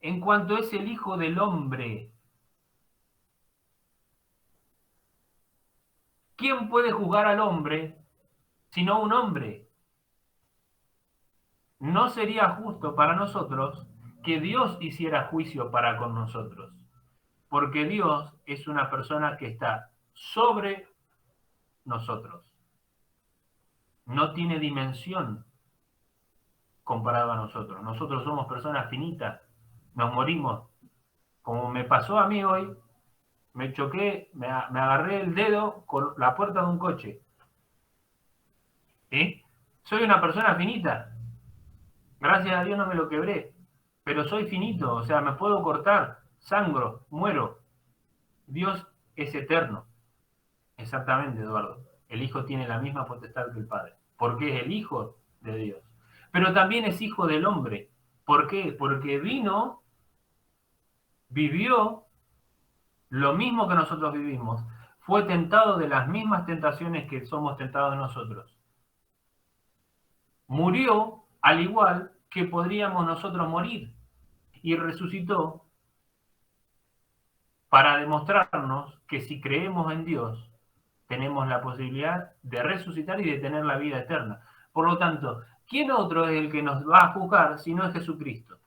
en cuanto es el Hijo del Hombre. ¿Quién puede juzgar al hombre sino un hombre? No sería justo para nosotros que Dios hiciera juicio para con nosotros, porque Dios es una persona que está sobre nosotros. No tiene dimensión comparado a nosotros. Nosotros somos personas finitas, nos morimos. Como me pasó a mí hoy, me choqué, me agarré el dedo con la puerta de un coche. ¿Sí? Soy una persona finita. Gracias a Dios no me lo quebré. Pero soy finito, o sea, me puedo cortar, sangro, muero. Dios es eterno. Exactamente, Eduardo. El Hijo tiene la misma potestad que el Padre, porque es el Hijo de Dios. Pero también es hijo del hombre. ¿Por qué? Porque vino, vivió lo mismo que nosotros vivimos. Fue tentado de las mismas tentaciones que somos tentados nosotros. Murió al igual que podríamos nosotros morir. Y resucitó para demostrarnos que si creemos en Dios, tenemos la posibilidad de resucitar y de tener la vida eterna. Por lo tanto, ¿quién otro es el que nos va a juzgar si no es Jesucristo?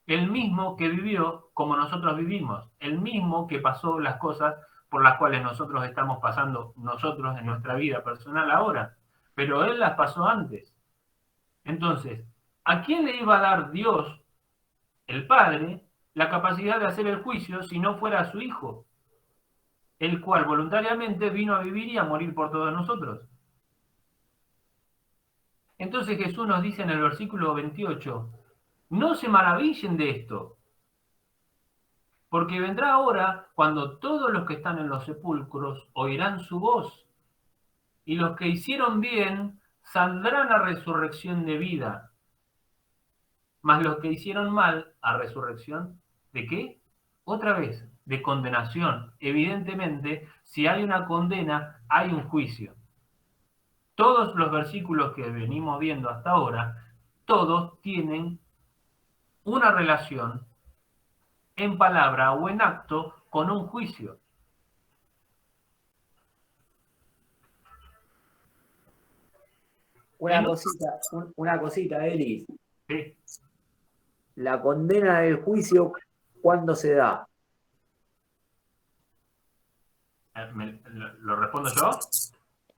El mismo que vivió como nosotros vivimos, el mismo que pasó las cosas por las cuales nosotros estamos pasando nosotros en nuestra vida personal ahora, pero Él las pasó antes. Entonces, ¿a quién le iba a dar Dios, el Padre, la capacidad de hacer el juicio si no fuera a su Hijo, el cual voluntariamente vino a vivir y a morir por todos nosotros? Entonces Jesús nos dice en el versículo 28, no se maravillen de esto, porque vendrá hora cuando todos los que están en los sepulcros oirán su voz, y los que hicieron bien saldrán a resurrección de vida, mas los que hicieron mal a resurrección ¿de qué? Otra vez, de condenación. Evidentemente, si hay una condena, hay un juicio. Todos los versículos que venimos viendo hasta ahora, todos tienen una relación en palabra o en acto con un juicio. Una cosita, Eli. Sí. La condena del juicio, ¿cuándo se da? ¿Lo respondo yo?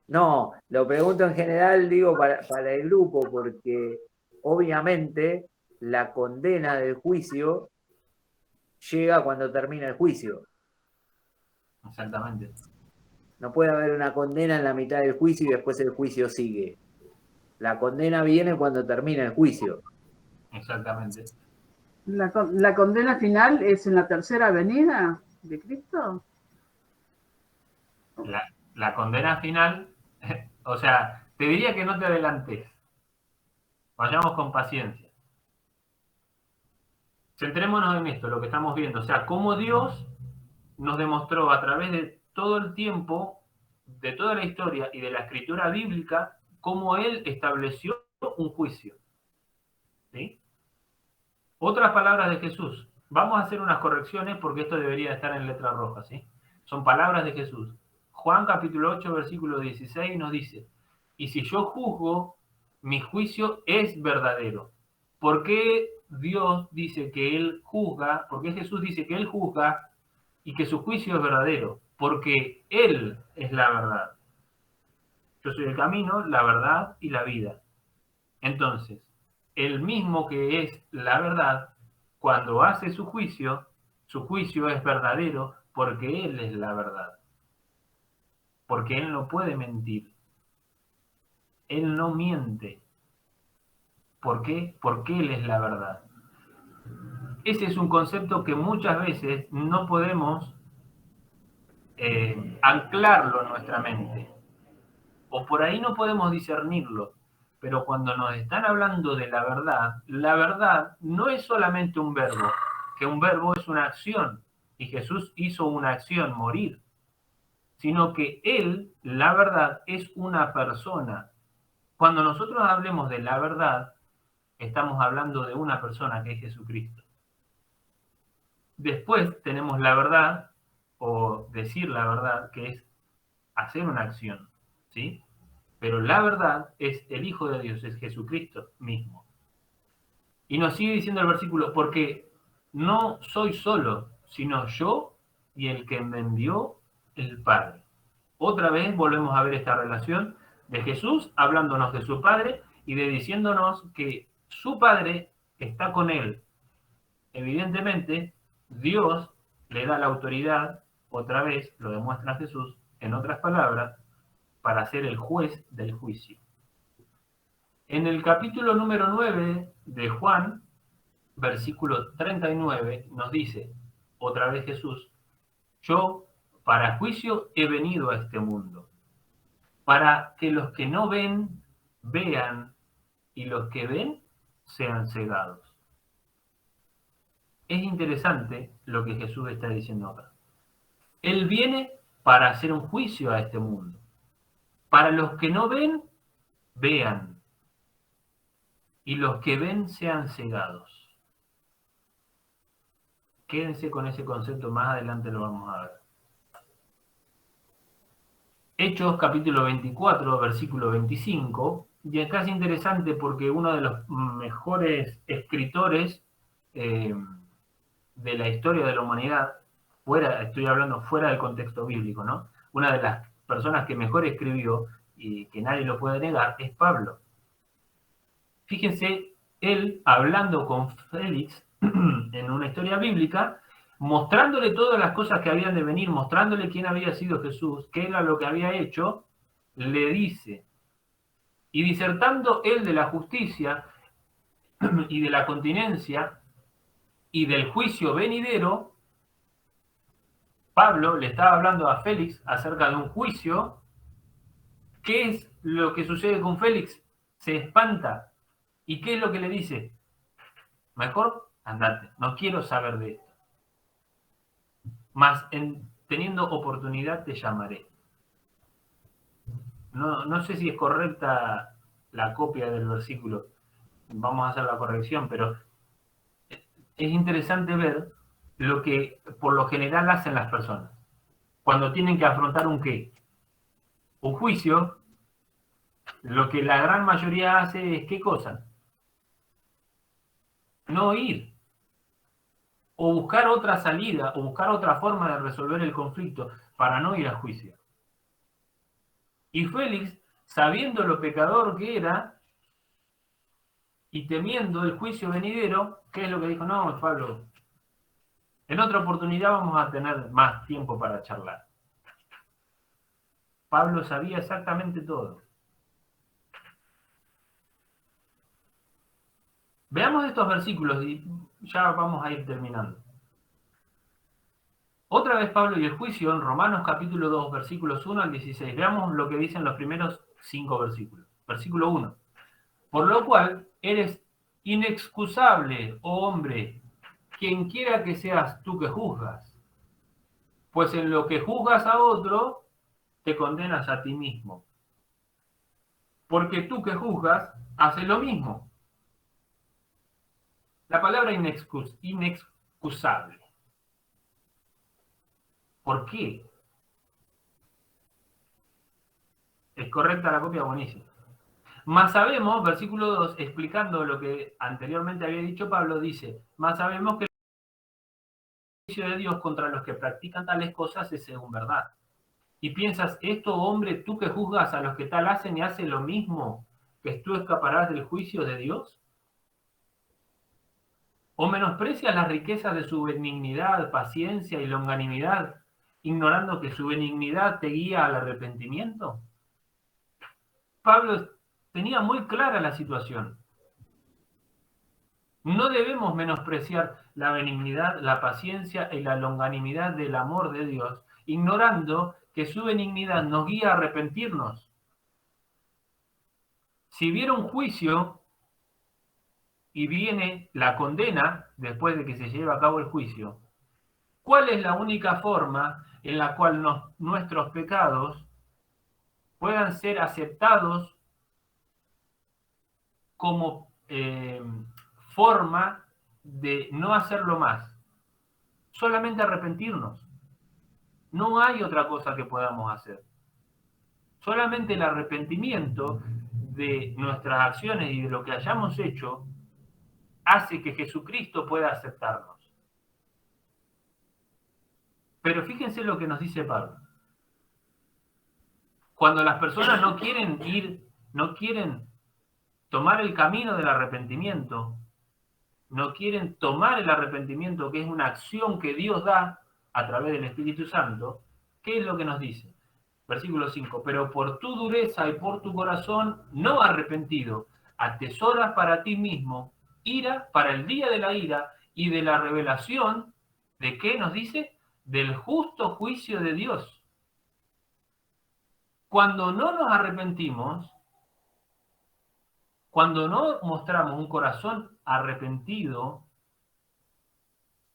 No, lo pregunto en general, digo, para el grupo, porque obviamente la condena del juicio llega cuando termina el juicio. Exactamente. No puede haber una condena en la mitad del juicio y después el juicio sigue. La condena viene cuando termina el juicio. Exactamente. La condena final es en la tercera venida de Cristo. La condena final, o sea, te diría que no te adelantes. Vayamos con paciencia. Centrémonos en esto, lo que estamos viendo. O sea, cómo Dios nos demostró a través de todo el tiempo, de toda la historia y de la escritura bíblica, cómo Él estableció un juicio. ¿Sí? Otras palabras de Jesús. Vamos a hacer unas correcciones porque esto debería estar en letra roja, ¿sí? Son palabras de Jesús. Juan capítulo 8, versículo 16 nos dice, y si yo juzgo, mi juicio es verdadero. ¿Por qué Dios dice que Él juzga? ¿Por qué Jesús dice que Él juzga y que su juicio es verdadero? Porque Él es la verdad. Yo soy el camino, la verdad y la vida. Entonces, el mismo que es la verdad, cuando hace su juicio es verdadero porque Él es la verdad. Porque Él no puede mentir. Él no miente. ¿Por qué? Porque Él es la verdad. Ese es un concepto que muchas veces no podemos anclarlo en nuestra mente. O por ahí no podemos discernirlo. Pero cuando nos están hablando de la verdad no es solamente un verbo, que un verbo es una acción. Y Jesús hizo una acción, morir. Sino que Él, la verdad, es una persona. Cuando nosotros hablemos de la verdad, estamos hablando de una persona que es Jesucristo. Después tenemos la verdad, o decir la verdad, que es hacer una acción, ¿sí? Pero la verdad es el Hijo de Dios, es Jesucristo mismo. Y nos sigue diciendo el versículo, porque no soy solo, sino yo y el que me envió el Padre. Otra vez volvemos a ver esta relación de Jesús hablándonos de su Padre y de diciéndonos que su Padre está con él. Evidentemente, Dios le da la autoridad, otra vez lo demuestra Jesús, en otras palabras, para ser el juez del juicio. En el capítulo número 9 de Juan, versículo 39, nos dice, otra vez Jesús, yo para juicio he venido a este mundo, para que los que no ven, vean, y los que ven, sean cegados. Es interesante lo que Jesús está diciendo acá. Él viene para hacer un juicio a este mundo. Para los que no ven, vean, y los que ven sean cegados. Quédense con ese concepto, más adelante lo vamos a ver. Hechos capítulo 24, versículo 25, y acá es interesante porque uno de los mejores escritores de la historia de la humanidad, estoy hablando fuera del contexto bíblico, ¿no? Una de las personas que mejor escribió y que nadie lo puede negar es Pablo. Fíjense, él hablando con Félix en una historia bíblica, mostrándole todas las cosas que habían de venir, mostrándole quién había sido Jesús, qué era lo que había hecho, le dice, y disertando él de la justicia y de la continencia y del juicio venidero, Pablo le estaba hablando a Félix acerca de un juicio. ¿Qué es lo que sucede con Félix? Se espanta. ¿Y qué es lo que le dice? Mejor andate, no quiero saber de esto. Mas teniendo oportunidad te llamaré. No sé si es correcta la copia del versículo. Vamos a hacer la corrección, pero es interesante ver lo que por lo general hacen las personas. Cuando tienen que afrontar un qué, un juicio, lo que la gran mayoría hace es ¿qué cosa? No ir. O buscar otra salida, o buscar otra forma de resolver el conflicto para no ir a juicio. Y Félix, sabiendo lo pecador que era, y temiendo el juicio venidero, ¿qué es lo que dijo? No, Pablo, en otra oportunidad vamos a tener más tiempo para charlar. Pablo sabía exactamente todo. Veamos estos versículos y ya vamos a ir terminando. Otra vez Pablo y el juicio en Romanos capítulo 2, versículos 1 al 16. Veamos lo que dicen los primeros 5 versículos. Versículo 1. Por lo cual eres inexcusable, oh hombre, quien quiera que seas tú que juzgas. Pues en lo que juzgas a otro, te condenas a ti mismo. Porque tú que juzgas, haces lo mismo. La palabra inexcusable. ¿Por qué? ¿Es correcta la copia? Buenísimo. Más sabemos, versículo 2, explicando lo que anteriormente había dicho Pablo, dice, más sabemos que el juicio de Dios contra los que practican tales cosas es según verdad. Y piensas, esto, hombre, tú que juzgas a los que tal hacen y haces lo mismo, que tú escaparás del juicio de Dios. ¿O menosprecias las riquezas de su benignidad, paciencia y longanimidad, ignorando que su benignidad te guía al arrepentimiento? Pablo tenía muy clara la situación. No debemos menospreciar la benignidad, la paciencia y la longanimidad del amor de Dios, ignorando que su benignidad nos guía a arrepentirnos. Si viene un juicio y viene la condena después de que se lleve a cabo el juicio, ¿cuál es la única forma en la cual nuestros pecados puedan ser aceptados como forma de no hacerlo más? Solamente arrepentirnos. No hay otra cosa que podamos hacer. Solamente el arrepentimiento de nuestras acciones y de lo que hayamos hecho hace que Jesucristo pueda aceptarnos. Pero fíjense lo que nos dice Pablo. Cuando las personas no quieren tomar el camino del arrepentimiento, no quieren tomar el arrepentimiento, que es una acción que Dios da a través del Espíritu Santo, ¿qué es lo que nos dice? Versículo 5, pero por tu dureza y por tu corazón no arrepentido, atesoras para ti mismo ira para el día de la ira y de la revelación, ¿de qué nos dice? Del justo juicio de Dios. Cuando no nos arrepentimos, cuando no mostramos un corazón arrepentido,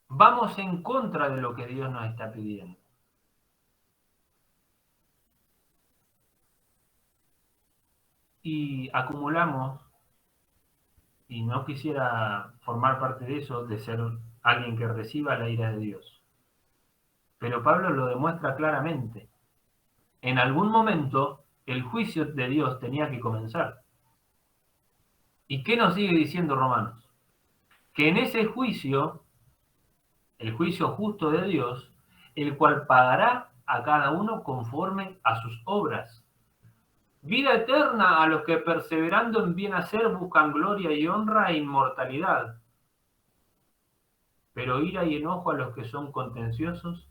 vamos en contra de lo que Dios nos está pidiendo. Y acumulamos, y no quisiera formar parte de eso, de ser alguien que reciba la ira de Dios. Pero Pablo lo demuestra claramente. En algún momento, el juicio de Dios tenía que comenzar. ¿Y qué nos sigue diciendo Romanos? Que en ese juicio, el juicio justo de Dios, el cual pagará a cada uno conforme a sus obras. Vida eterna a los que perseverando en bien hacer buscan gloria y honra e inmortalidad. Pero ira y enojo a los que son contenciosos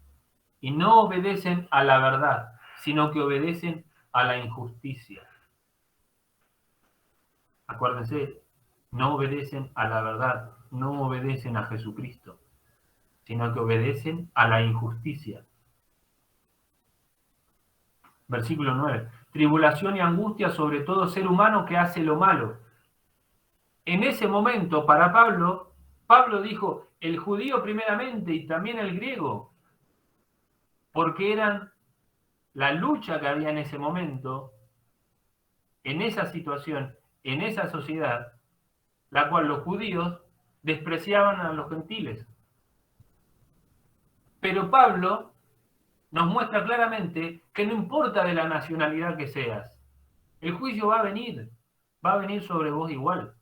y no obedecen a la verdad, sino que obedecen a la injusticia. Acuérdense, no obedecen a la verdad, no obedecen a Jesucristo, sino que obedecen a la injusticia. Versículo 9. Tribulación y angustia sobre todo ser humano que hace lo malo. En ese momento, para Pablo dijo, el judío primeramente y también el griego, porque eran la lucha que había en ese momento, en esa situación, en esa sociedad, la cual los judíos despreciaban a los gentiles. Pero Pablo nos muestra claramente que no importa de la nacionalidad que seas, el juicio va a venir sobre vos igual.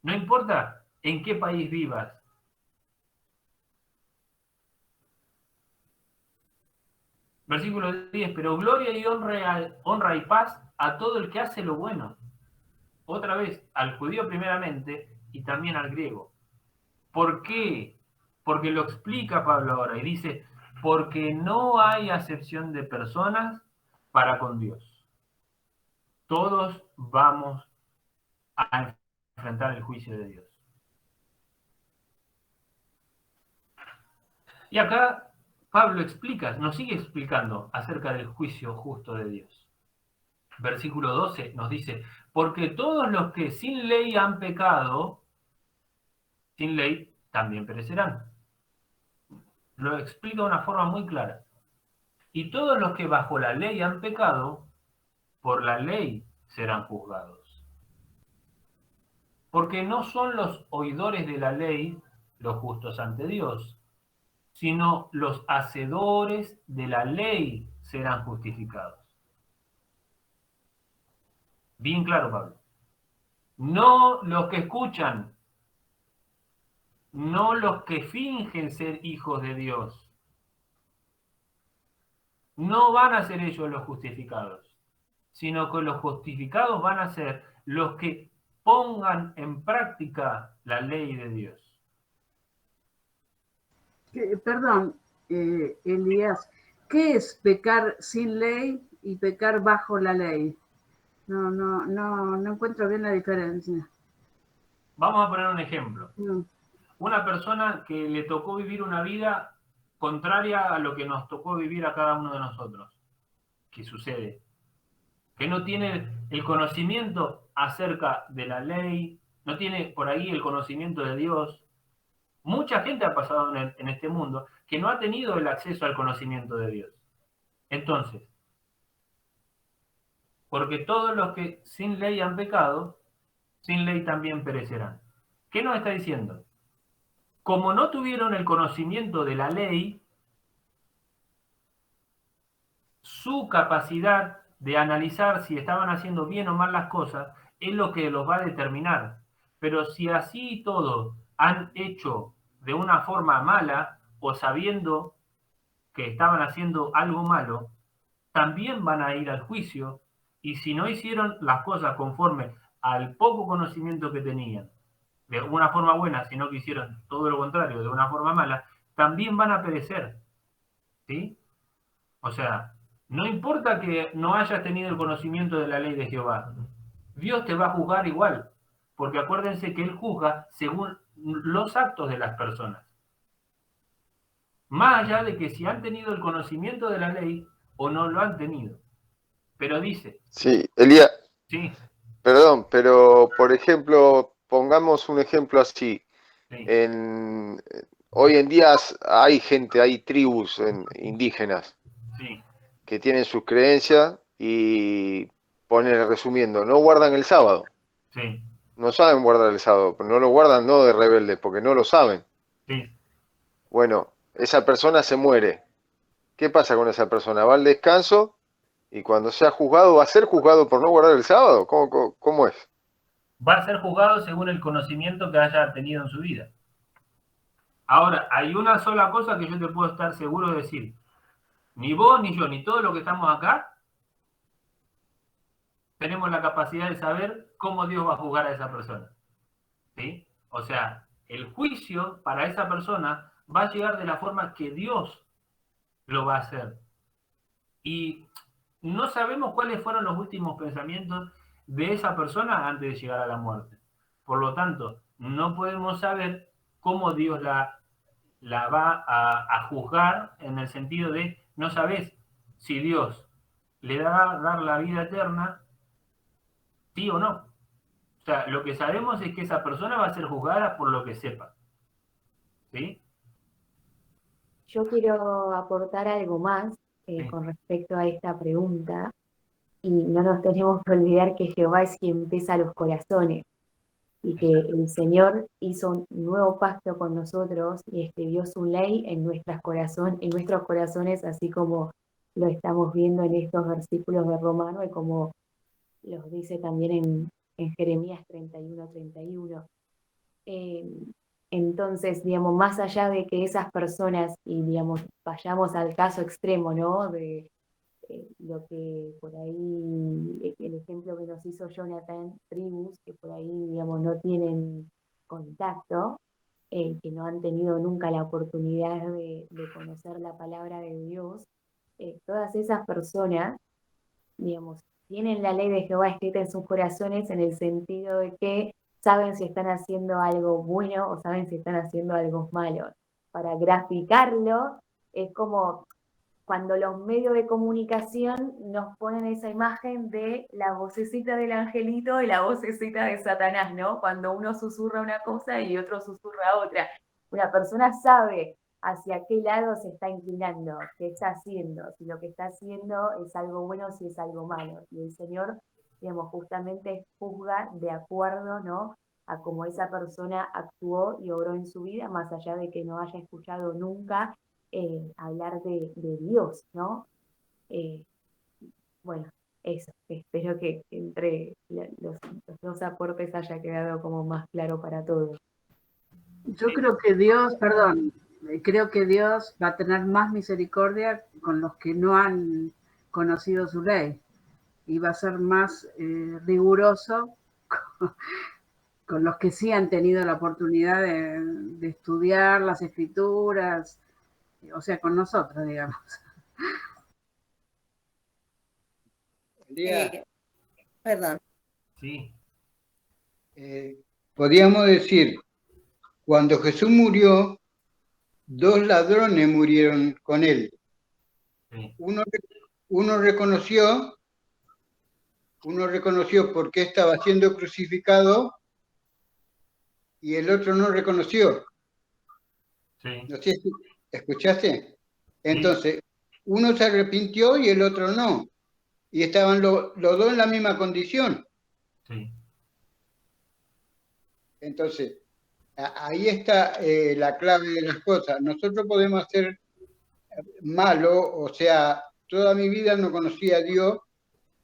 No importa en qué país vivas. Versículo 10, pero gloria y honra y paz a todo el que hace lo bueno. Otra vez, al judío primeramente y también al griego. ¿Por qué? Porque lo explica Pablo ahora y dice, porque no hay acepción de personas para con Dios. Todos vamos a enfrentar el juicio de Dios. Y acá Pablo nos sigue explicando acerca del juicio justo de Dios. Versículo 12 nos dice, porque todos los que sin ley han pecado, sin ley también perecerán. Lo explica de una forma muy clara. Y todos los que bajo la ley han pecado, por la ley serán juzgados. Porque no son los oidores de la ley los justos ante Dios, sino los hacedores de la ley serán justificados. Bien claro, Pablo. No los que escuchan, no los que fingen ser hijos de Dios. No van a ser ellos los justificados, sino que los justificados van a ser los que pongan en práctica la ley de Dios. Perdón, Elías, ¿qué es pecar sin ley y pecar bajo la ley? No encuentro bien la diferencia. Vamos a poner un ejemplo. No. Una persona que le tocó vivir una vida contraria a lo que nos tocó vivir a cada uno de nosotros. ¿Qué sucede? Que no tiene el conocimiento acerca de la ley, no tiene por ahí el conocimiento de Dios. Mucha gente ha pasado en este mundo que no ha tenido el acceso al conocimiento de Dios. Entonces, porque todos los que sin ley han pecado, sin ley también perecerán. ¿Qué nos está diciendo? Como no tuvieron el conocimiento de la ley, su capacidad de analizar si estaban haciendo bien o mal las cosas es lo que los va a determinar. Pero si así y todo han hecho de una forma mala o sabiendo que estaban haciendo algo malo, también van a ir al juicio, y si no hicieron las cosas conforme al poco conocimiento que tenían, de una forma buena, sino que hicieron todo lo contrario, de una forma mala, también van a perecer, ¿sí? O sea, no importa que no hayas tenido el conocimiento de la ley de Jehová, Dios te va a juzgar igual, porque acuérdense que Él juzga según los actos de las personas. Más allá de que si han tenido el conocimiento de la ley o no lo han tenido. Pero dice, Sí, Elías, sí, perdón, pero por ejemplo, pongamos un ejemplo así. sí, Hoy en día hay gente, hay tribus indígenas sí, que tienen sus creencias y ponen, resumiendo, no guardan el sábado. sí, No saben guardar el sábado, pero no lo guardan no de rebelde, porque no lo saben. sí. Bueno, esa persona se muere. ¿Qué pasa con esa persona? Va al descanso y cuando sea juzgado, ¿va a ser juzgado por no guardar el sábado? ¿Cómo es? Va a ser juzgado según el conocimiento que haya tenido en su vida. Ahora, hay una sola cosa que yo te puedo estar seguro de decir. Ni vos, ni yo, ni todos los que estamos acá, tenemos la capacidad de saber cómo Dios va a juzgar a esa persona. ¿Sí? O sea, el juicio para esa persona va a llegar de la forma que Dios lo va a hacer. Y no sabemos cuáles fueron los últimos pensamientos de esa persona antes de llegar a la muerte. Por lo tanto, no podemos saber cómo Dios la va a juzgar, en el sentido de no sabes si Dios le va a dar la vida eterna, sí o no. O sea, lo que sabemos es que esa persona va a ser juzgada por lo que sepa. ¿Sí? Yo quiero aportar algo más Sí. con respecto a esta pregunta, y no nos tenemos que olvidar que Jehová es quien pesa los corazones, y que el Señor hizo un nuevo pacto con nosotros y escribió su ley en nuestros corazones, así como lo estamos viendo en estos versículos de Romano y como los dice también en Jeremías 31:31. Entonces, digamos, más allá de que esas personas, y digamos, vayamos al caso extremo, ¿no? De lo que por ahí, el ejemplo que nos hizo Jonathan, tribus que por ahí, digamos, no tienen contacto, que no han tenido nunca la oportunidad de conocer la palabra de Dios, todas esas personas, digamos, tienen la ley de Jehová escrita en sus corazones, en el sentido de que saben si están haciendo algo bueno o saben si están haciendo algo malo. Para graficarlo, es como cuando los medios de comunicación nos ponen esa imagen de la vocecita del angelito y la vocecita de Satanás, ¿no? Cuando uno susurra una cosa y otro susurra otra. Una persona sabe hacia qué lado se está inclinando, qué está haciendo, si lo que está haciendo es algo bueno, si es algo malo. Y el Señor, digamos, justamente juzga de acuerdo, ¿no?, a cómo esa persona actuó y obró en su vida, más allá de que no haya escuchado nunca hablar de Dios, ¿no? Eh, bueno, eso, espero que entre los dos aportes haya quedado como más claro para todos. Yo creo que Dios, perdón, creo que Dios va a tener más misericordia con los que no han conocido su ley y va a ser más riguroso con los que sí han tenido la oportunidad de estudiar las escrituras, o sea, con nosotros, digamos. Perdón. Sí. Podríamos decir, cuando Jesús murió, dos ladrones murieron con él. Sí. Uno reconoció por qué estaba siendo crucificado y el otro no reconoció. Sí. No sé si escuchaste. Entonces, uno se arrepintió y el otro no. Y estaban los dos en la misma condición. Sí. Entonces, ahí está la clave de las cosas. Nosotros podemos hacer malo, o sea, toda mi vida no conocí a Dios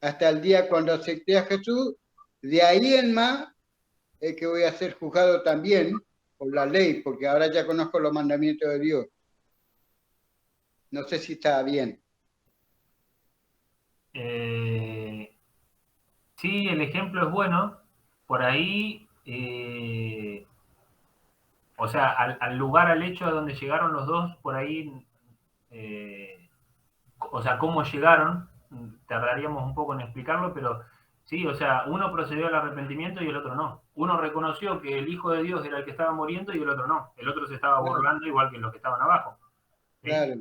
hasta el día cuando acepté a Jesús. De ahí en más es que voy a ser juzgado también por la ley, porque ahora ya conozco los mandamientos de Dios. No sé si está bien. Sí, el ejemplo es bueno. Por ahí, o sea, al lugar, al hecho a donde llegaron los dos, por ahí, o sea, cómo llegaron, tardaríamos un poco en explicarlo, pero sí, o sea, uno procedió al arrepentimiento y el otro no. Uno reconoció que el Hijo de Dios era el que estaba muriendo y el otro no. El otro se estaba burlando igual que los que estaban abajo. ¿Sí? Claro.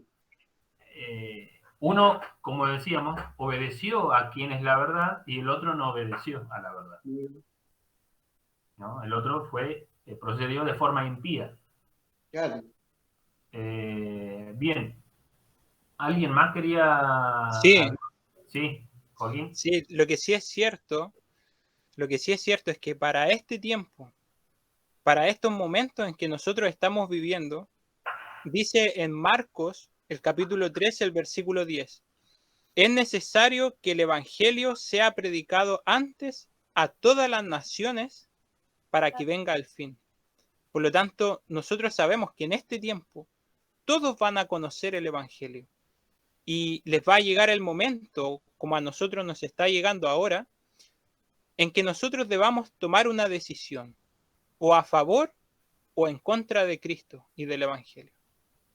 Uno, como decíamos, obedeció a quien es la verdad y el otro no obedeció a la verdad. ¿No? El otro procedió de forma impía. Claro. Bien. ¿Alguien más quería Sí, hablar? Sí, Joaquín. sí, lo que sí es cierto es que para este tiempo, para estos momentos en que nosotros estamos viviendo, dice en Marcos, el capítulo 13, el versículo 10, es necesario que el Evangelio sea predicado antes a todas las naciones para que venga el fin. Por lo tanto, nosotros sabemos que en este tiempo todos van a conocer el Evangelio y les va a llegar el momento, como a nosotros nos está llegando ahora, en que nosotros debamos tomar una decisión, o a favor o en contra de Cristo y del Evangelio.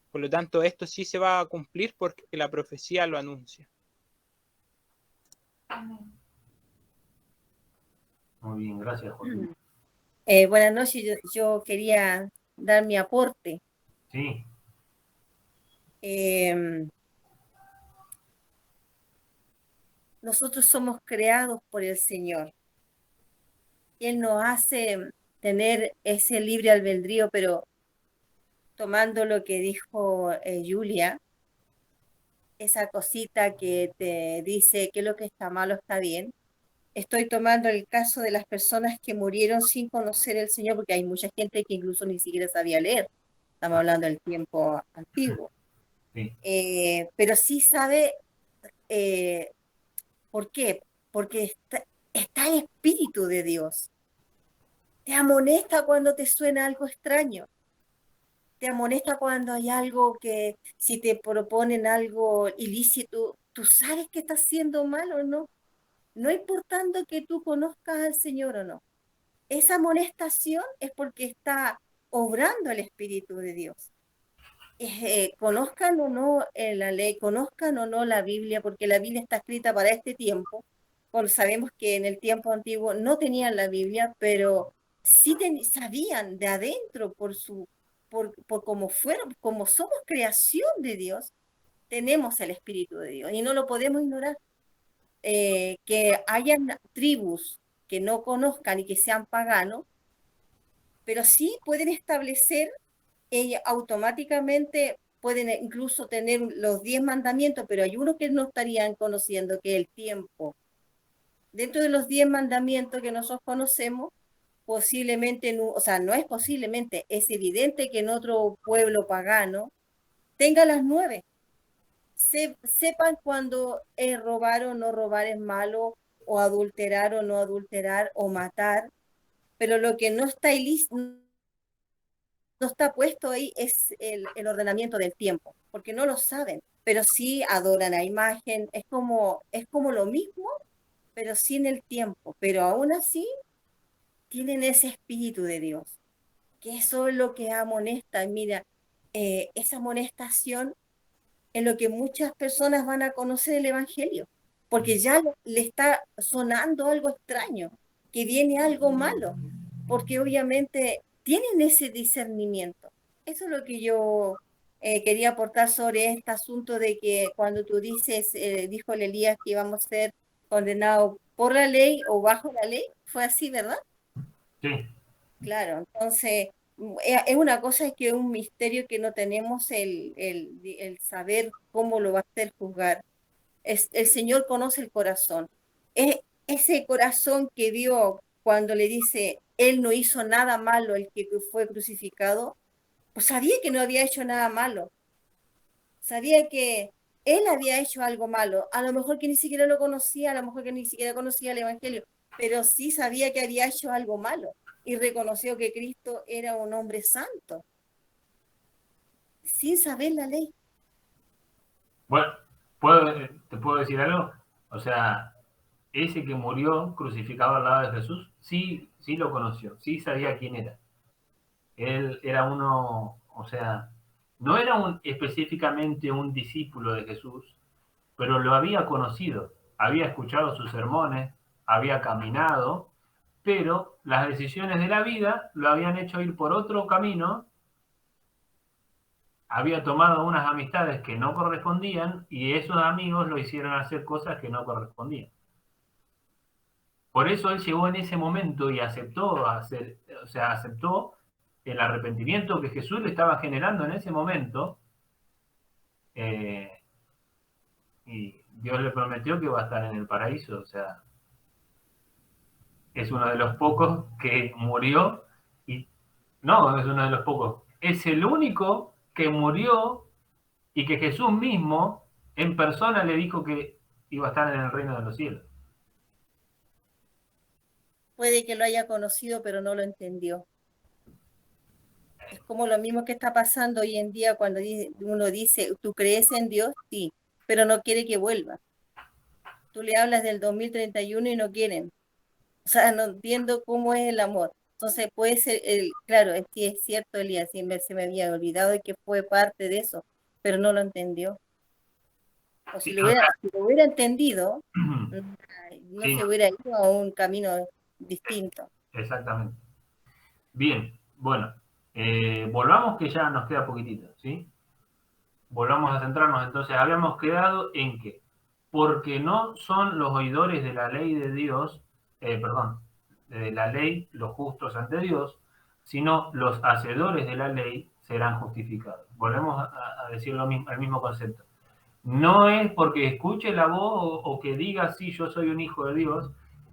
Por lo tanto, esto sí se va a cumplir porque la profecía lo anuncia. Muy bien, gracias, Joaquín. Buenas noches, yo quería dar mi aporte. Sí, Nosotros somos creados por el Señor. Él nos hace tener ese libre albedrío, pero tomando lo que dijo Julia, esa cosita que te dice que lo que está malo está bien. Estoy tomando el caso de las personas que murieron sin conocer el Señor, porque hay mucha gente que incluso ni siquiera sabía leer. Estamos hablando del tiempo antiguo. sí. Pero sí sabe, ¿por qué? Porque está el Espíritu de Dios. Te amonesta cuando te suena algo extraño. Te amonesta cuando hay algo que, si te proponen algo ilícito, tú sabes que estás haciendo mal o no. No importando que tú conozcas al Señor o no. Esa amonestación es porque está obrando el Espíritu de Dios. Conozcan o no la ley, conozcan o no la Biblia, porque la Biblia está escrita para este tiempo. Sabemos que en el tiempo antiguo no tenían la Biblia, pero sí sabían de adentro por cómo fueron, como somos creación de Dios, tenemos el Espíritu de Dios y no lo podemos ignorar. Que hayan tribus que no conozcan y que sean paganos, pero sí pueden establecer, automáticamente pueden incluso tener los 10 mandamientos, pero hay uno que no estarían conociendo, que es el tiempo. Dentro de los 10 mandamientos que nosotros conocemos, posiblemente, o sea, no es posiblemente, es evidente que en otro pueblo pagano tenga las 9. Sepan cuando robar o no robar es malo, o adulterar o no adulterar, o matar, pero lo que no está no está puesto ahí es el ordenamiento del tiempo, porque no lo saben, pero sí adoran a imagen, es como lo mismo, pero sin el tiempo, pero aún así tienen ese espíritu de Dios, que eso es lo que amonesta. Y mira, esa amonestación en lo que muchas personas van a conocer el Evangelio, porque ya le está sonando algo extraño, que viene algo malo, porque obviamente tienen ese discernimiento. Eso es lo que yo quería aportar sobre este asunto de que cuando tú dices, dijo el Elías que íbamos a ser condenados por la ley o bajo la ley, fue así, ¿verdad? Sí. Claro, entonces es una cosa que es un misterio que no tenemos el saber cómo lo va a hacer juzgar. El Señor conoce el corazón. Es ese corazón que vio cuando le dice, Él no hizo nada malo, el que fue crucificado, pues sabía que no había hecho nada malo. Sabía que Él había hecho algo malo. A lo mejor que ni siquiera lo conocía, a lo mejor que ni siquiera conocía el Evangelio, pero sí sabía que había hecho algo malo. y reconoció que Cristo era un hombre santo, sin saber la ley. Bueno, ¿te puedo decir algo? O sea, ese que murió crucificado al lado de Jesús, sí lo conoció, sí sabía quién era. Él era uno, o sea, no era específicamente un discípulo de Jesús, pero lo había conocido, había escuchado sus sermones, había caminado, pero las decisiones de la vida lo habían hecho ir por otro camino, había tomado unas amistades que no correspondían y esos amigos lo hicieron hacer cosas que no correspondían. Por eso él llegó en ese momento y aceptó el arrepentimiento que Jesús le estaba generando en ese momento, y Dios le prometió que va a estar en el paraíso. O sea, es uno de los pocos que murió, y no es uno de los pocos, es el único que murió y que Jesús mismo en persona le dijo que iba a estar en el reino de los cielos. Puede que lo haya conocido, pero no lo entendió. Es como lo mismo que está pasando hoy en día cuando uno dice, ¿tú crees en Dios? Sí, pero no quiere que vuelva. Tú le hablas del 2031 y no quieren. O sea, no entiendo cómo es el amor. Entonces puede ser, claro, sí es cierto, Elías, se me había olvidado de que fue parte de eso, pero no lo entendió. O si Sí, lo hubiera entendido, no sí, se hubiera ido a un camino distinto. exactamente. Bien, bueno, volvamos que ya nos queda poquitito, ¿sí? Volvamos a centrarnos. Entonces, habíamos quedado en que, porque no son los oidores de la ley de Dios, de la ley los justos ante Dios, sino los hacedores de la ley serán justificados. Volvemos a decir el mismo concepto. No es porque escuche la voz o que diga, sí, yo soy un hijo de Dios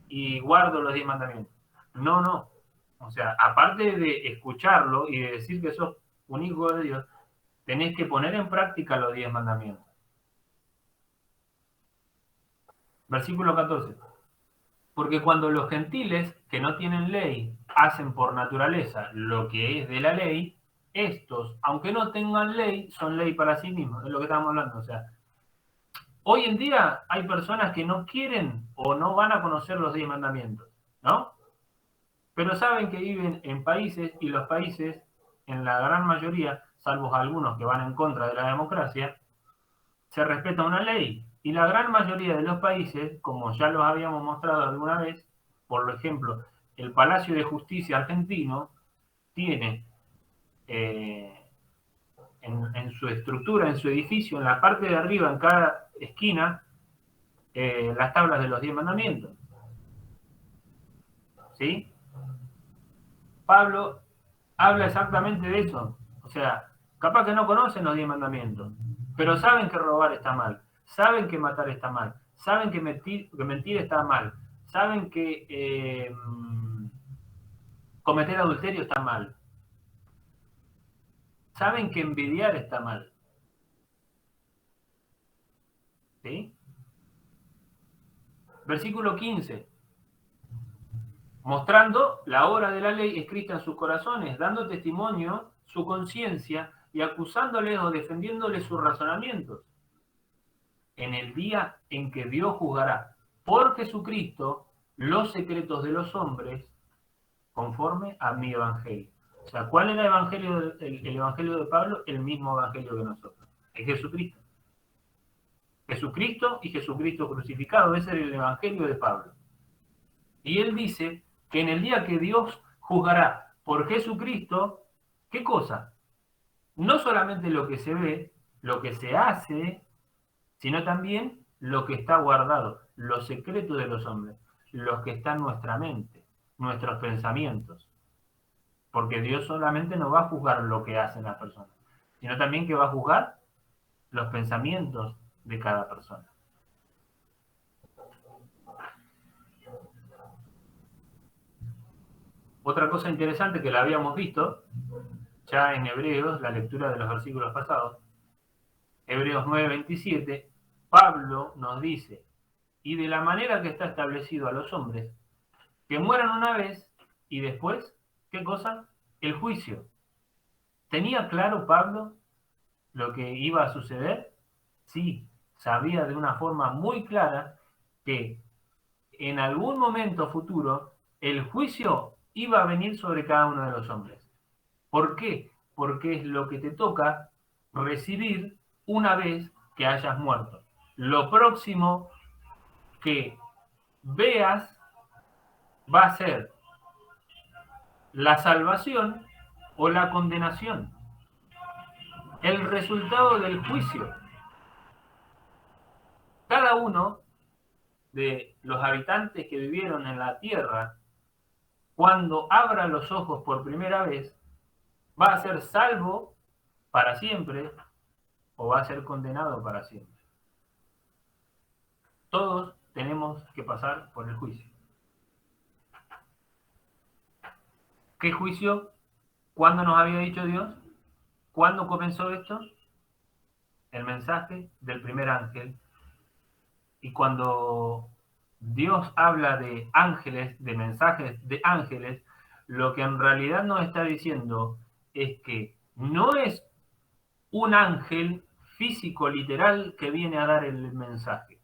y guardo los 10 mandamientos. No, no. O sea, aparte de escucharlo y de decir que sos un hijo de Dios, tenés que poner en práctica los 10 mandamientos. Versículo 14. Porque cuando los gentiles que no tienen ley hacen por naturaleza lo que es de la ley, estos, aunque no tengan ley, son ley para sí mismos. Es lo que estamos hablando. O sea, hoy en día hay personas que no quieren o no van a conocer los 10 mandamientos, ¿no? Pero saben que viven en países, y los países, en la gran mayoría, salvo algunos que van en contra de la democracia, se respeta una ley. Y la gran mayoría de los países, como ya los habíamos mostrado alguna vez, por ejemplo, el Palacio de Justicia argentino tiene en su estructura, en su edificio, en la parte de arriba, en cada esquina, las tablas de los 10 mandamientos. ¿Sí? Pablo habla exactamente de eso. O sea, capaz que no conocen los 10 mandamientos, pero saben que robar está mal, saben que matar está mal, saben que mentir está mal, saben que cometer adulterio está mal, saben que envidiar está mal. ¿Sí? Versículo 15. Mostrando la obra de la ley escrita en sus corazones, dando testimonio su conciencia y acusándoles o defendiéndoles sus razonamientos. En el día en que Dios juzgará por Jesucristo los secretos de los hombres conforme a mi evangelio. O sea, ¿cuál era el evangelio de Pablo? El mismo evangelio que nosotros. Es Jesucristo. Jesucristo y Jesucristo crucificado. Ese es el evangelio de Pablo. Y él dice que en el día que Dios juzgará por Jesucristo, ¿qué cosa? No solamente lo que se ve, lo que se hace, sino también lo que está guardado, los secretos de los hombres, los que están en nuestra mente, nuestros pensamientos. Porque Dios solamente no va a juzgar lo que hacen las personas, sino también que va a juzgar los pensamientos de cada persona. Otra cosa interesante que la habíamos visto ya en Hebreos, la lectura de los versículos pasados, Hebreos 9:27, Pablo nos dice, y de la manera que está establecido a los hombres, que mueran una vez y después ¿Qué cosa? El juicio. ¿Tenía claro Pablo lo que iba a suceder? Sí, sabía de una forma muy clara que en algún momento futuro el juicio iba a venir sobre cada uno de los hombres. ¿Por qué? Porque es lo que te toca recibir una vez que hayas muerto. Lo próximo que veas va a ser la salvación o la condenación. El resultado del juicio. Cada uno de los habitantes que vivieron en la tierra, cuando abra los ojos por primera vez, va a ser salvo para siempre o va a ser condenado para siempre. Todos tenemos que pasar por el juicio. ¿Qué juicio? ¿Cuándo nos había dicho Dios? ¿Cuándo comenzó esto? El mensaje del primer ángel. Y cuando Dios habla de ángeles, de mensajes de ángeles, lo que en realidad nos está diciendo es que no es un ángel físico, literal, que viene a dar el mensaje,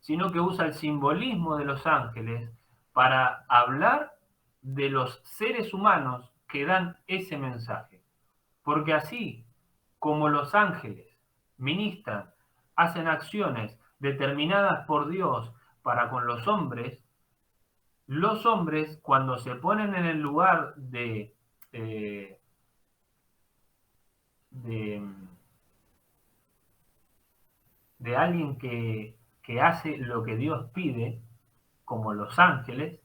sino que usa el simbolismo de los ángeles para hablar de los seres humanos que dan ese mensaje. Porque así como los ángeles ministran, hacen acciones determinadas por Dios para con los hombres cuando se ponen en el lugar de alguien que hace lo que Dios pide, como los ángeles,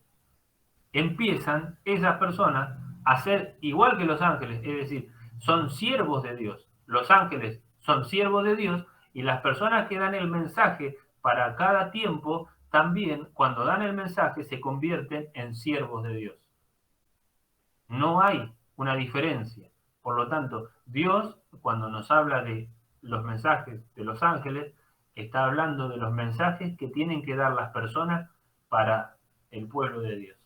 empiezan esas personas a ser igual que los ángeles, es decir, son siervos de Dios. Los ángeles son siervos de Dios y las personas que dan el mensaje para cada tiempo, también cuando dan el mensaje se convierten en siervos de Dios. No hay una diferencia. Por lo tanto, Dios, cuando nos habla de los mensajes de los ángeles, está hablando de los mensajes que tienen que dar las personas para el pueblo de Dios.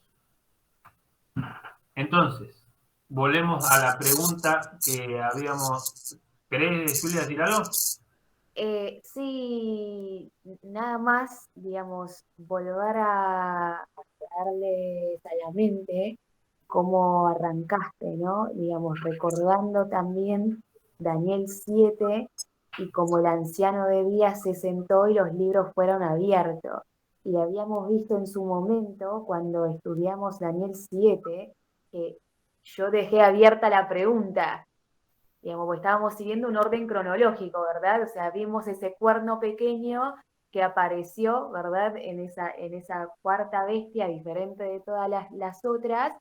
Entonces, volvemos a la pregunta que habíamos... ¿Querés, Julia, decir algo? Sí, nada más, digamos, volver a darles a la mente cómo arrancaste, ¿no? Digamos, recordando también Daniel 7 y como el anciano de días se sentó y los libros fueron abiertos. Y habíamos visto en su momento, cuando estudiamos Daniel 7, que yo dejé abierta la pregunta, digamos, porque estábamos siguiendo un orden cronológico, ¿verdad? O sea, vimos ese cuerno pequeño que apareció, ¿verdad? En esa cuarta bestia, diferente de todas las otras,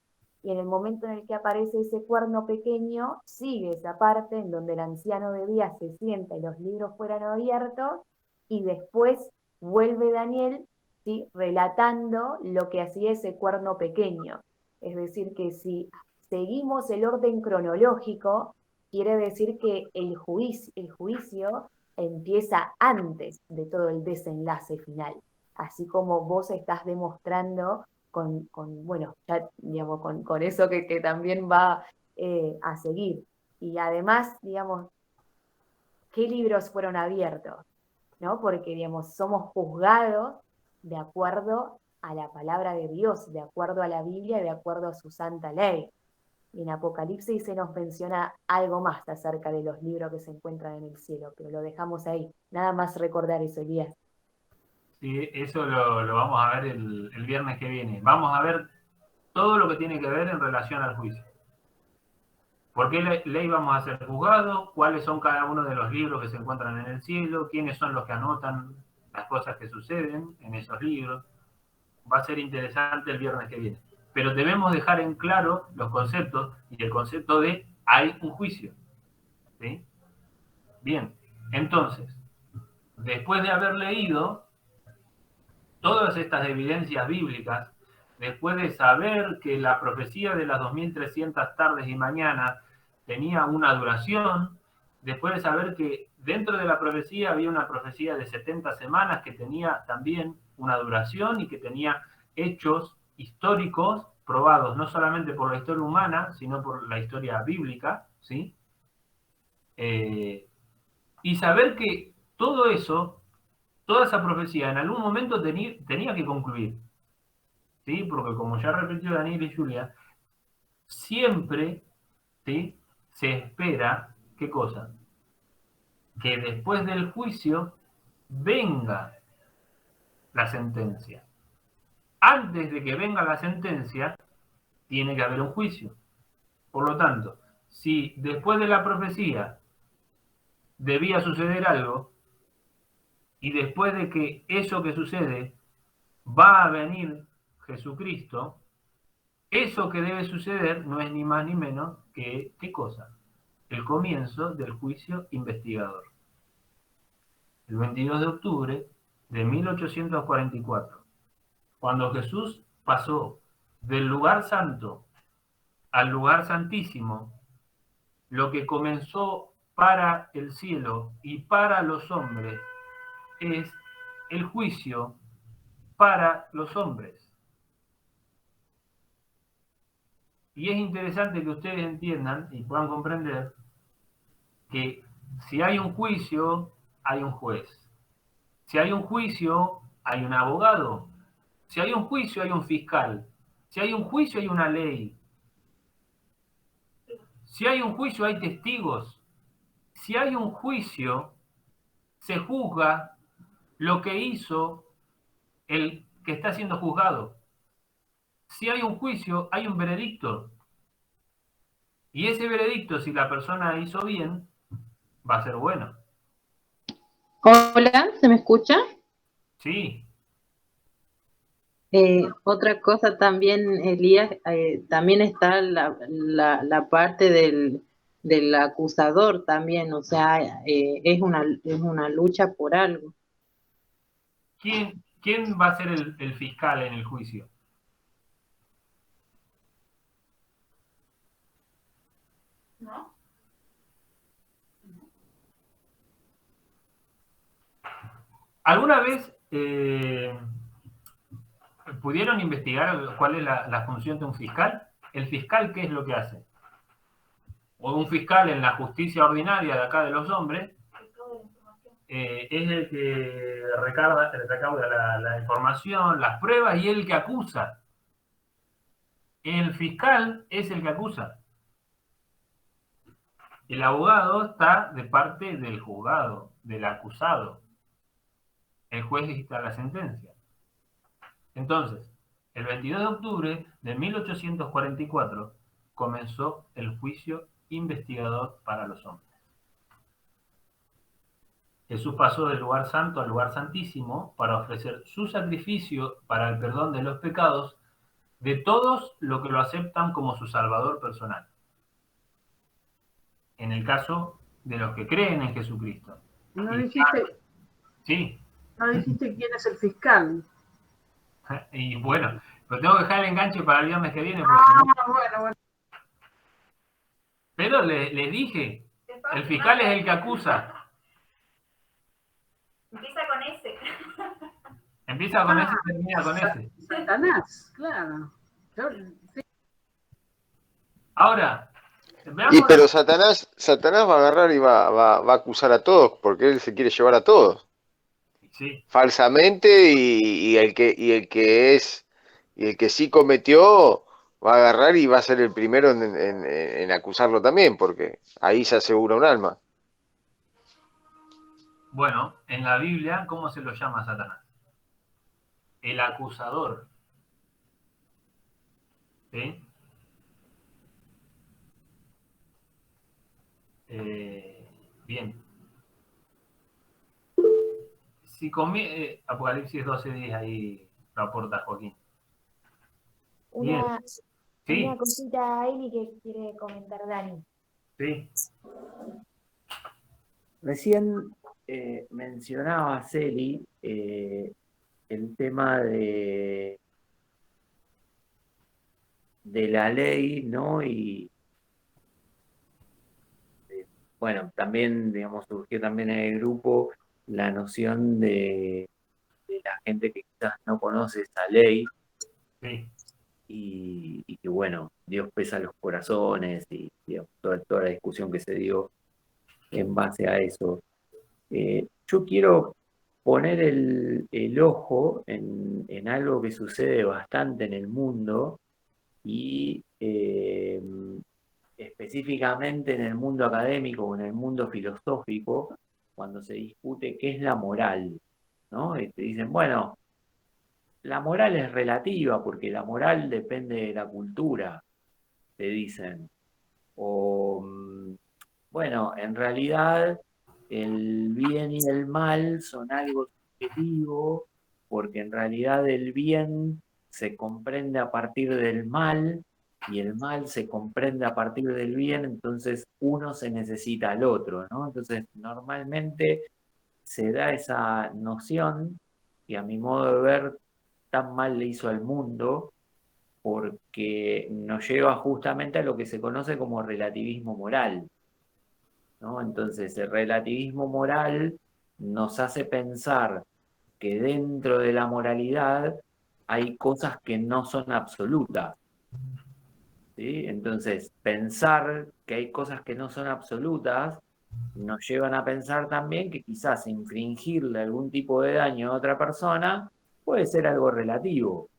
y en el momento en el que aparece ese cuerno pequeño, sigue esa parte en donde el anciano de días se sienta y los libros fueran abiertos, y después vuelve Daniel, ¿sí? Relatando lo que hacía ese cuerno pequeño. Es decir, que si seguimos el orden cronológico, quiere decir que el juicio empieza antes de todo el desenlace final, así como vos estás demostrando bueno, ya, digamos, con eso que también va a seguir. Y además, digamos, ¿qué libros fueron abiertos? ¿No? Porque, digamos, somos juzgados de acuerdo a la palabra de Dios, de acuerdo a la Biblia, de acuerdo a su santa ley. Y en Apocalipsis se nos menciona algo más acerca de los libros que se encuentran en el cielo, pero lo dejamos ahí. Nada más recordar eso, Elías. Sí, eso lo vamos a ver el viernes que viene. Vamos a ver todo lo que tiene que ver en relación al juicio. ¿Por qué ley vamos a ser juzgados? ¿Cuáles son cada uno de los libros que se encuentran en el cielo? ¿Quiénes son los que anotan las cosas que suceden en esos libros? Va a ser interesante el viernes que viene. Pero debemos dejar en claro los conceptos y el concepto de hay un juicio. ¿Sí? Bien, entonces, después de haber leído todas estas evidencias bíblicas, después de saber que la profecía de las 2300 tardes y mañanas tenía una duración, después de saber que dentro de la profecía había una profecía de 70 semanas que tenía también una duración y que tenía hechos históricos probados no solamente por la historia humana, sino por la historia bíblica, ¿sí? Y saber que todo eso, toda esa profecía, en algún momento tenía que concluir, ¿sí? Porque como ya repitió Daniel y Julia, siempre, ¿sí?, se espera, ¿qué cosa? Que después del juicio venga la sentencia. Antes de que venga la sentencia, tiene que haber un juicio. Por lo tanto, si después de la profecía debía suceder algo, y después de que eso que sucede va a venir Jesucristo, eso que debe suceder no es ni más ni menos que, ¿qué cosa? El comienzo del juicio investigador. El 22 de octubre de 1844, cuando Jesús pasó del lugar santo al lugar santísimo, lo que comenzó para el cielo y para los hombres es el juicio para los hombres. Y es interesante que ustedes entiendan y puedan comprender que si hay un juicio, hay un juez. Si hay un juicio, hay un abogado. Si hay un juicio, hay un fiscal. Si hay un juicio, hay una ley. Si hay un juicio, hay testigos. Si hay un juicio, se juzga lo que hizo el que está siendo juzgado. Si hay un juicio, hay un veredicto. Y ese veredicto, si la persona hizo bien, va a ser bueno. Hola, ¿se me escucha? Sí, Otra cosa también, Elías, también está la parte del acusador también, o sea, es una lucha por algo. ¿quién va a ser el fiscal en el juicio? ¿No? ¿Alguna vez pudieron investigar cuál es la función de un fiscal? ¿El fiscal qué es lo que hace? O un fiscal en la justicia ordinaria de acá de los hombres es el que recauda la información, las pruebas y el que acusa. El fiscal es el que acusa. El abogado está de parte del juzgado, del acusado. El juez dicta la sentencia. Entonces, el 22 de octubre de 1844 comenzó el juicio investigador para los hombres. Jesús pasó del lugar santo al lugar santísimo para ofrecer su sacrificio para el perdón de los pecados de todos los que lo aceptan como su Salvador personal. En el caso de los que creen en Jesucristo. No Y- dijiste, Sí, no dijiste quién es el fiscal. y bueno, pero tengo que dejar el enganche para el viernes que viene. Porque si no- Bueno. Pero les dije, el fiscal es el que acusa. Empieza con ese. Empieza con ese y termina con ese. Satanás, claro. Sí. Ahora, Y veamos. pero Satanás va a agarrar y va a acusar a todos, porque él se quiere llevar a todos. Sí, Falsamente, y el que sí cometió va a agarrar y va a ser el primero en acusarlo también, porque ahí se asegura un alma. bueno, en la Biblia, ¿cómo se lo llama a Satanás? El acusador. ¿Sí? Bien. Si Apocalipsis 12:10 ahí lo aporta Joaquín. Bien. Una Sí, cosita, Eli, que quiere comentar Dani. sí. Recién mencionaba Celi el tema de la ley, ¿no? Y bueno, también, digamos, surgió también en el grupo la noción de la gente que quizás no conoce esa ley Sí. y que bueno, Dios pesa los corazones y digamos, toda la discusión que se dio en base a eso. Yo quiero poner el ojo en algo que sucede bastante en el mundo y específicamente en el mundo académico o en el mundo filosófico, cuando se discute qué es la moral, ¿no? Y te dicen, bueno, la moral es relativa porque la moral depende de la cultura, te dicen. O, bueno, en realidad el bien y el mal son algo subjetivo porque en realidad el bien se comprende a partir del mal y el mal se comprende a partir del bien, entonces uno se necesita al otro, ¿no? Entonces normalmente se da esa noción que a mi modo de ver tan mal le hizo al mundo porque nos lleva justamente a lo que se conoce como relativismo moral, ¿no? Entonces el relativismo moral nos hace pensar que dentro de la moralidad hay cosas que no son absolutas, ¿sí? Entonces pensar que hay cosas que no son absolutas nos llevan a pensar también que quizás infringirle algún tipo de daño a otra persona puede ser algo relativo,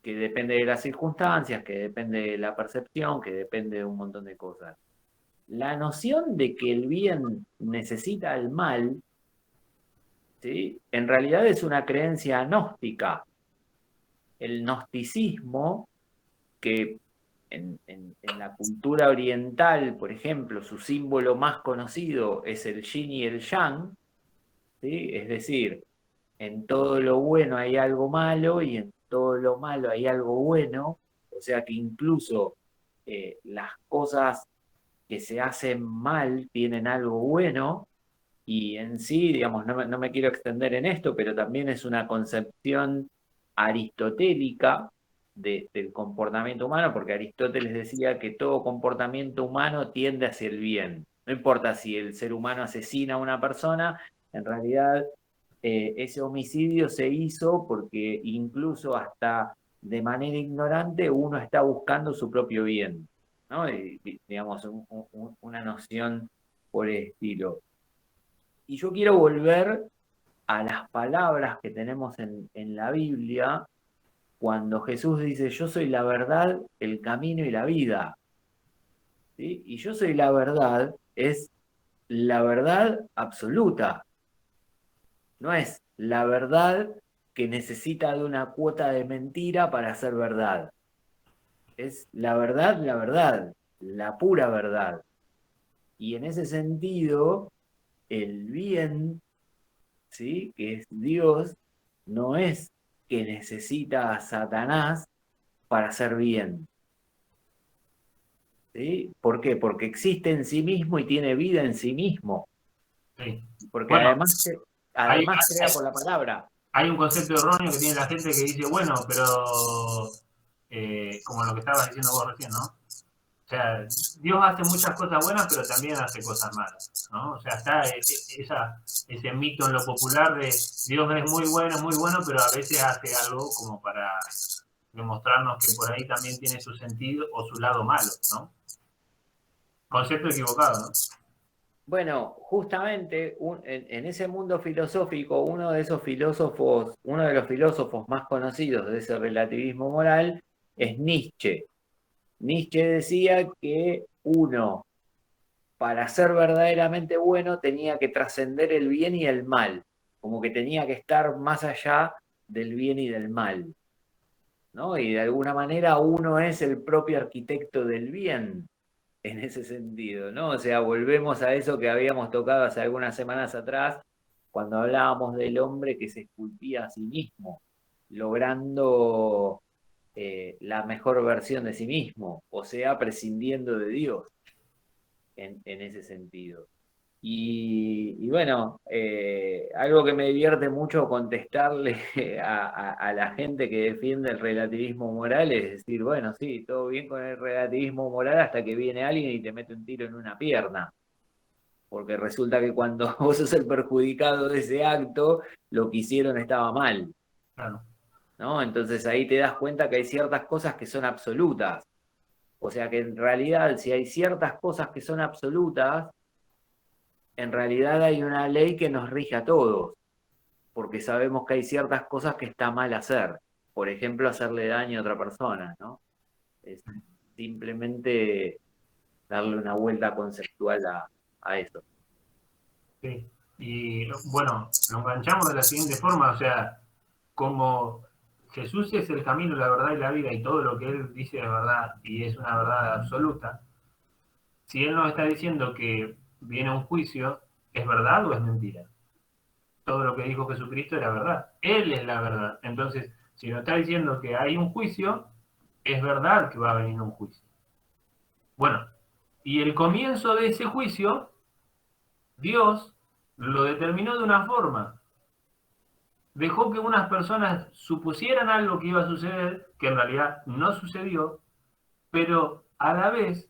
que depende de las circunstancias, que depende de la percepción, que depende de un montón de cosas. La noción de que el bien necesita el mal, ¿sí? En realidad es una creencia gnóstica. El gnosticismo, que en la cultura oriental, por ejemplo, su símbolo más conocido es el yin y el yang, ¿sí? Es decir, en todo lo bueno hay algo malo y en todo lo malo hay algo bueno, o sea que incluso las cosas que se hacen mal tienen algo bueno y en sí, digamos, no me quiero extender en esto, pero también es una concepción aristotélica del comportamiento humano, porque Aristóteles decía que todo comportamiento humano tiende hacia el bien. No importa si el ser humano asesina a una persona, en realidad ese homicidio se hizo porque incluso hasta de manera ignorante uno está buscando su propio bien, ¿no? Y, digamos, una noción por el estilo. Y yo quiero volver a las palabras que tenemos en la Biblia cuando Jesús dice, yo soy la verdad, el camino y la vida. ¿Sí? Y yo soy la verdad, es la verdad absoluta. No es la verdad que necesita de una cuota de mentira para ser verdad. Es la verdad, la pura verdad. Y en ese sentido, el bien, ¿sí? Que es Dios, no es que necesita a Satanás para hacer bien. ¿Sí? ¿Por qué? Porque existe en sí mismo y tiene vida en sí mismo. Sí. Porque Bueno, además crea por la palabra. Hay un concepto erróneo que tiene la gente que dice, bueno, pero como lo que estabas diciendo vos recién, ¿no? O sea, Dios hace muchas cosas buenas, pero también hace cosas malas, ¿no? O sea, está ese mito en lo popular de Dios es muy bueno, pero a veces hace algo como para demostrarnos que por ahí también tiene su sentido o su lado malo, ¿no? Concepto equivocado, ¿no? Bueno, justamente en ese mundo filosófico, uno de los filósofos más conocidos de ese relativismo moral es Nietzsche. Nietzsche decía que uno, para ser verdaderamente bueno, tenía que trascender el bien y el mal, como que tenía que estar más allá del bien y del mal, ¿no? Y de alguna manera uno es el propio arquitecto del bien en ese sentido, ¿no? O sea, volvemos a eso que habíamos tocado hace algunas semanas atrás, cuando hablábamos del hombre que se esculpía a sí mismo, logrando la mejor versión de sí mismo, o sea, prescindiendo de Dios en ese sentido. Y bueno, algo que me divierte mucho contestarle a la gente que defiende el relativismo moral es decir, bueno, sí, todo bien con el relativismo moral hasta que viene alguien y te mete un tiro en una pierna. Porque resulta que cuando vos sos el perjudicado de ese acto, lo que hicieron estaba mal. Claro. ¿no? Entonces ahí te das cuenta que hay ciertas cosas que son absolutas. O sea que en realidad, si hay ciertas cosas que son absolutas, en realidad hay una ley que nos rige a todos, porque sabemos que hay ciertas cosas que está mal hacer. Por ejemplo, hacerle daño a otra persona, ¿no? Es simplemente darle una vuelta conceptual a eso. Sí. Y bueno, lo enganchamos de la siguiente forma, o sea, como Jesús es el camino, la verdad y la vida, y todo lo que Él dice es verdad, y es una verdad absoluta, si Él nos está diciendo que viene un juicio, ¿es verdad o es mentira? Todo lo que dijo Jesucristo era verdad. Él es la verdad. Entonces, si nos está diciendo que hay un juicio, es verdad que va a venir un juicio. Bueno, y el comienzo de ese juicio, Dios lo determinó de una forma. Dejó que unas personas supusieran algo que iba a suceder, que en realidad no sucedió, pero a la vez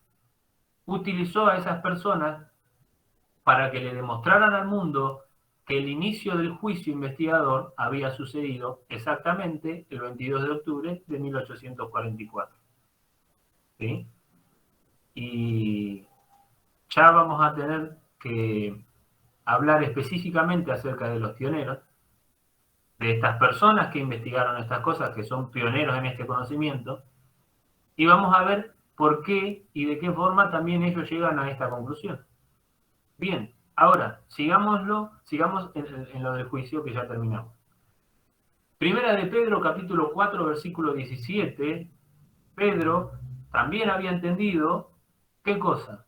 utilizó a esas personas para que le demostraran al mundo que el inicio del juicio investigador había sucedido exactamente el 22 de octubre de 1844. ¿Sí? Y ya vamos a tener que hablar específicamente acerca de los pioneros, de estas personas que investigaron estas cosas, que son pioneros en este conocimiento, y vamos a ver por qué y de qué forma también ellos llegan a esta conclusión. Bien, ahora, sigamos en lo del juicio que ya terminamos. Primera de Pedro, capítulo 4, versículo 17, Pedro también había entendido, ¿qué cosa?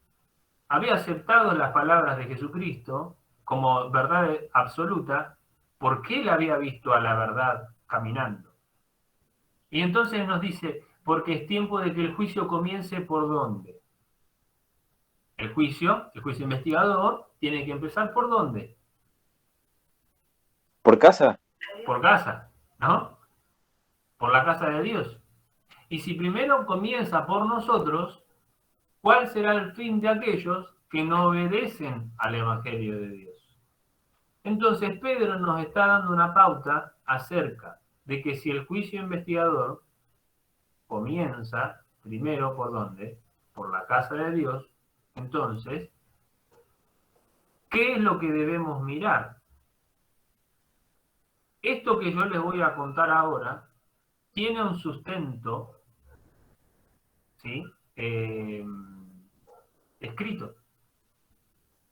Había aceptado las palabras de Jesucristo como verdad absoluta, porque él había visto a la verdad caminando. Y entonces nos dice, porque es tiempo de que el juicio comience ¿por dónde? El juicio investigador, tiene que empezar ¿por dónde? ¿Por casa? Por casa, ¿no? Por la casa de Dios. Y si primero comienza por nosotros, ¿cuál será el fin de aquellos que no obedecen al Evangelio de Dios? Entonces Pedro nos está dando una pauta acerca de que si el juicio investigador comienza primero ¿por dónde? Por la casa de Dios, entonces, ¿qué es lo que debemos mirar? Esto que yo les voy a contar ahora tiene un sustento, ¿sí? Escrito.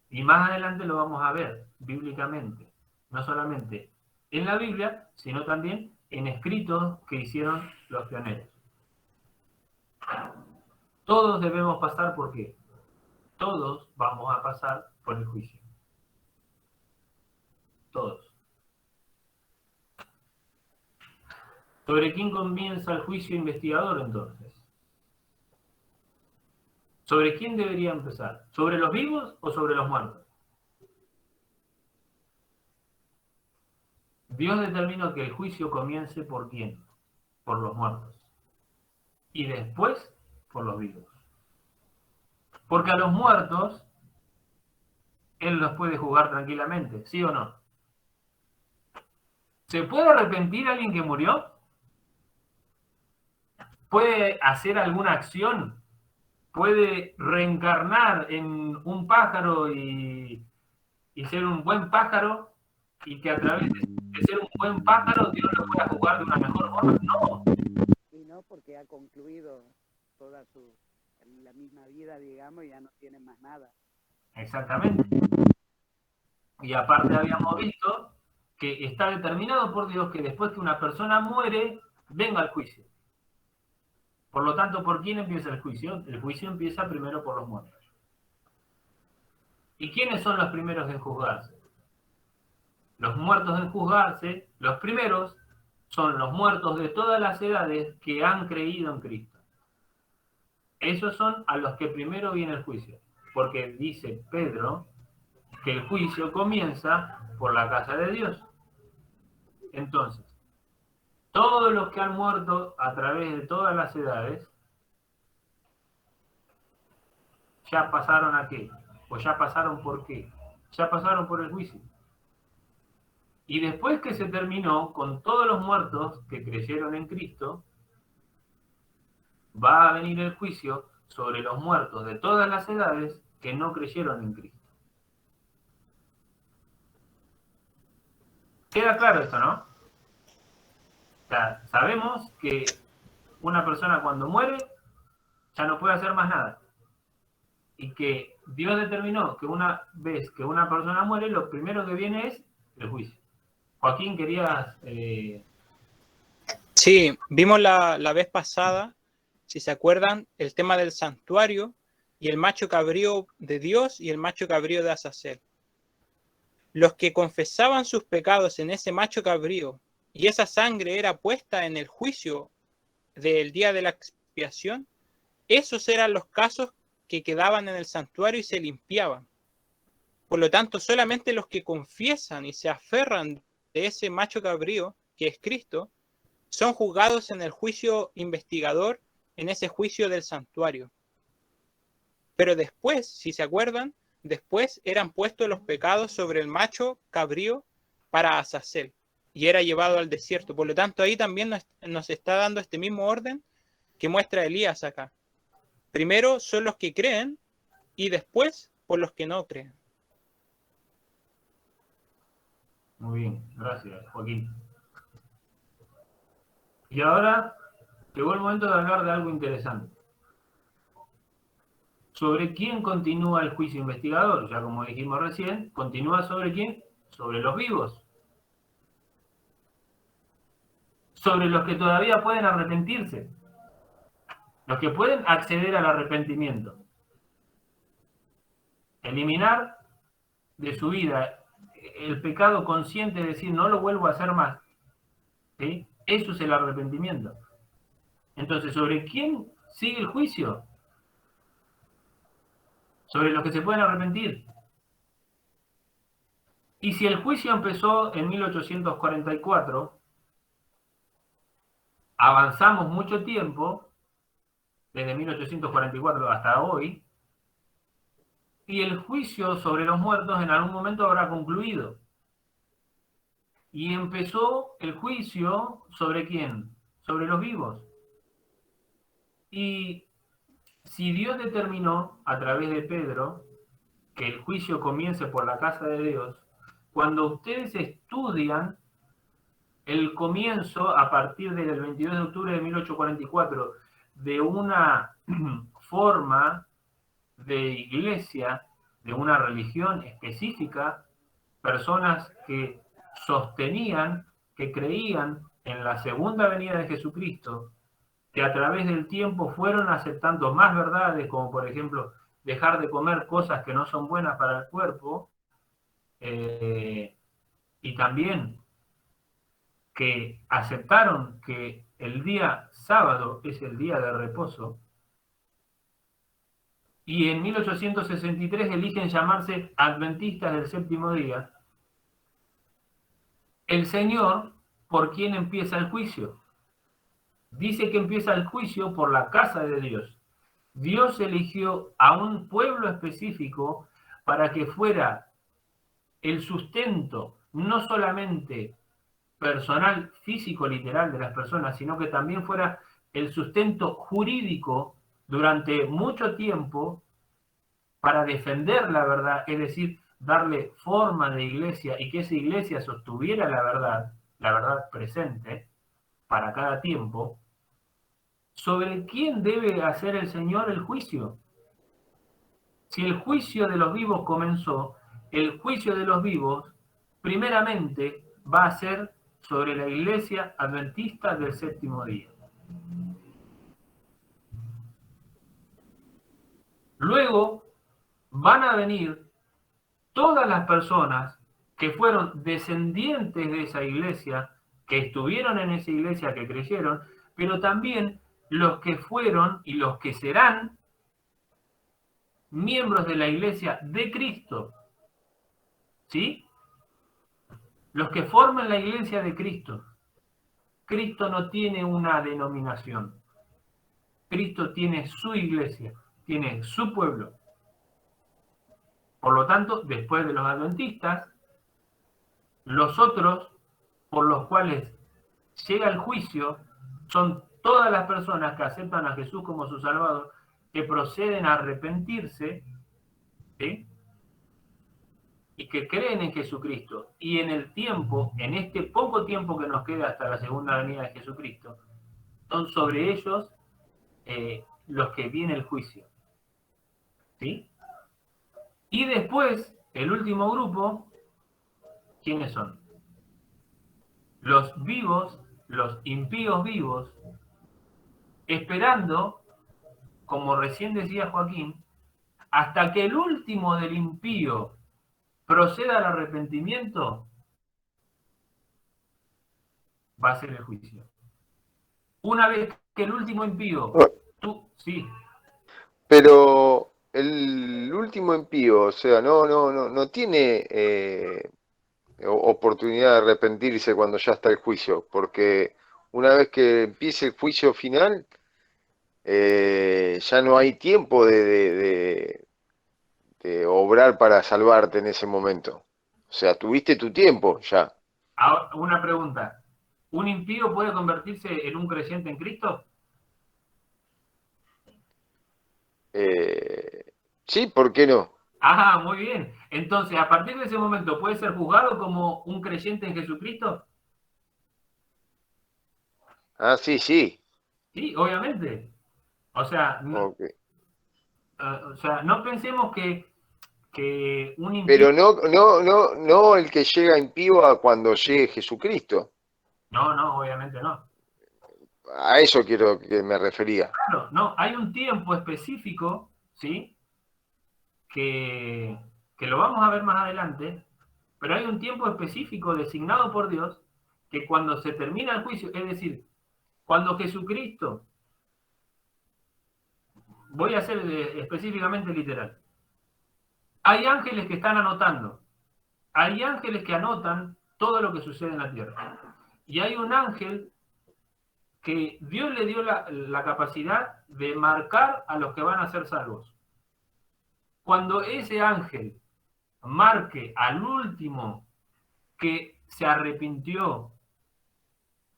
Y más adelante lo vamos a ver bíblicamente, no solamente en la Biblia, sino también en escritos que hicieron los pioneros. Todos debemos pasar ¿por qué? Todos vamos a pasar por el juicio. Todos. ¿Sobre quién comienza el juicio investigador entonces? ¿Sobre quién debería empezar? ¿Sobre los vivos o sobre los muertos? Dios determinó que el juicio comience ¿por quién? Por los muertos. Y después por los vivos. Porque a los muertos Él los puede juzgar tranquilamente, ¿sí o no? ¿Se puede arrepentir alguien que murió? ¿Puede hacer alguna acción? ¿Puede reencarnar en un pájaro y ser un buen pájaro? Y que a través de ser un buen pájaro Dios lo pueda jugar de una mejor forma. No. Y no porque ha concluido toda la misma vida, digamos, y ya no tiene más nada. Exactamente. Y aparte habíamos visto que está determinado por Dios que después que una persona muere, venga el juicio. Por lo tanto, ¿por quién empieza el juicio? El juicio empieza primero por los muertos. ¿Y quiénes son los primeros en juzgarse? Los muertos en juzgarse, los primeros, son los muertos de todas las edades que han creído en Cristo. Esos son a los que primero viene el juicio. Porque dice Pedro que el juicio comienza por la casa de Dios. Entonces, todos los que han muerto a través de todas las edades, ya pasaron a qué, o ya pasaron por qué, ya pasaron por el juicio. Y después que se terminó con todos los muertos que creyeron en Cristo, va a venir el juicio sobre los muertos de todas las edades que no creyeron en Cristo. Queda claro esto, ¿no? O sea, sabemos que una persona cuando muere ya no puede hacer más nada. Y que Dios determinó que una vez que una persona muere, lo primero que viene es el juicio. Joaquín, querías... Sí, vimos la vez pasada, si se acuerdan, el tema del santuario y el macho cabrío de Dios y el macho cabrío de Azazel. Los que confesaban sus pecados en ese macho cabrío y esa sangre era puesta en el juicio del día de la expiación, esos eran los casos que quedaban en el santuario y se limpiaban. Por lo tanto, solamente los que confiesan y se aferran de ese macho cabrío, que es Cristo, son juzgados en el juicio investigador, en ese juicio del santuario. Pero después, si se acuerdan, después eran puestos los pecados sobre el macho cabrío para Azazel y era llevado al desierto. Por lo tanto, ahí también nos está dando este mismo orden que muestra Elías acá. Primero son los que creen y después por los que no creen. Muy bien, gracias, Joaquín. Y ahora llegó el momento de hablar de algo interesante. ¿Sobre quién continúa el juicio investigador? Ya como dijimos recién, ¿continúa sobre quién? Sobre los vivos. Sobre los que todavía pueden arrepentirse. Los que pueden acceder al arrepentimiento. Eliminar de su vida el pecado consciente, decir, no lo vuelvo a hacer más. ¿Sí? Eso es el arrepentimiento. Entonces, ¿sobre quién sigue el juicio? Sobre los que se pueden arrepentir. Y si el juicio empezó en 1844, avanzamos mucho tiempo, desde 1844 hasta hoy, y el juicio sobre los muertos en algún momento habrá concluido. Y empezó el juicio ¿sobre quién? Sobre los vivos. Y si Dios determinó a través de Pedro que el juicio comience por la casa de Dios, cuando ustedes estudian el comienzo a partir del 22 de octubre de 1844 de una forma de iglesia, de una religión específica, personas que sostenían, que creían en la segunda venida de Jesucristo, que a través del tiempo fueron aceptando más verdades, como por ejemplo dejar de comer cosas que no son buenas para el cuerpo, y también que aceptaron que el día sábado es el día de reposo, y en 1863 eligen llamarse adventistas del séptimo día, el Señor, ¿por quién empieza el juicio? Dice que empieza el juicio por la casa de Dios. Dios eligió a un pueblo específico para que fuera el sustento, no solamente personal, físico, literal de las personas, sino que también fuera el sustento jurídico durante mucho tiempo para defender la verdad, es decir, darle forma de iglesia y que esa iglesia sostuviera la verdad presente para cada tiempo. ¿Sobre quién debe hacer el Señor el juicio? Si el juicio de los vivos comenzó, el juicio de los vivos primeramente va a ser sobre la iglesia adventista del séptimo día. Luego van a venir todas las personas que fueron descendientes de esa iglesia, que estuvieron en esa iglesia, que creyeron, pero también los que fueron y los que serán miembros de la iglesia de Cristo. ¿Sí? Los que forman la iglesia de Cristo. Cristo no tiene una denominación. Cristo tiene su iglesia, tiene su pueblo. Por lo tanto, después de los adventistas, Los otros, por los cuales llega el juicio, son todas las personas que aceptan a Jesús como su Salvador, que proceden a arrepentirse, ¿sí? Y que creen en Jesucristo. Y en el tiempo, en este poco tiempo que nos queda hasta la segunda venida de Jesucristo, son sobre ellos los que viene el juicio. ¿Sí? Y después, el último grupo, ¿quiénes son? Los vivos, los impíos vivos, esperando, como recién decía Joaquín, hasta que el último del impío proceda al arrepentimiento, va a ser el juicio. Una vez que el último impío, sí. Pero el último impío, o sea, no tiene oportunidad de arrepentirse cuando ya está el juicio, porque una vez que empiece el juicio final, ya no hay tiempo de obrar para salvarte en ese momento. O sea, tuviste tu tiempo ya. Ahora, una pregunta. ¿Un impío puede convertirse en un creyente en Cristo? Sí, ¿por qué no? Ah, muy bien. Entonces, a partir de ese momento, ¿puede ser juzgado como un creyente en Jesucristo? Ah, sí, sí. Sí, obviamente. O sea, Okay. No pensemos que un impío... Pero no el que llega impío a cuando llegue Jesucristo. No, obviamente no. A eso quiero que me refería. Claro, no, hay un tiempo específico, ¿sí? Que lo vamos a ver más adelante, pero hay un tiempo específico designado por Dios que cuando se termina el juicio, es decir, cuando Jesucristo, voy a ser específicamente literal, hay ángeles que están anotando, hay ángeles que anotan todo lo que sucede en la tierra, y hay un ángel que Dios le dio la capacidad de marcar a los que van a ser salvos. Cuando ese ángel marque al último que se arrepintió,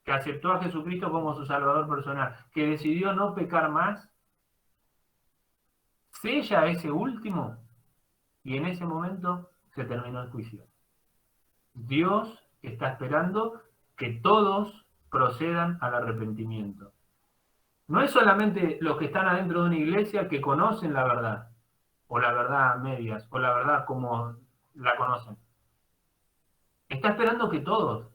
que aceptó a Jesucristo como su Salvador personal, que decidió no pecar más, sella ese último y en ese momento se terminó el juicio. Dios está esperando que todos procedan al arrepentimiento. No es solamente los que están adentro de una iglesia que conocen la verdad, o la verdad a medias, o la verdad como la conocen. Está esperando que todos.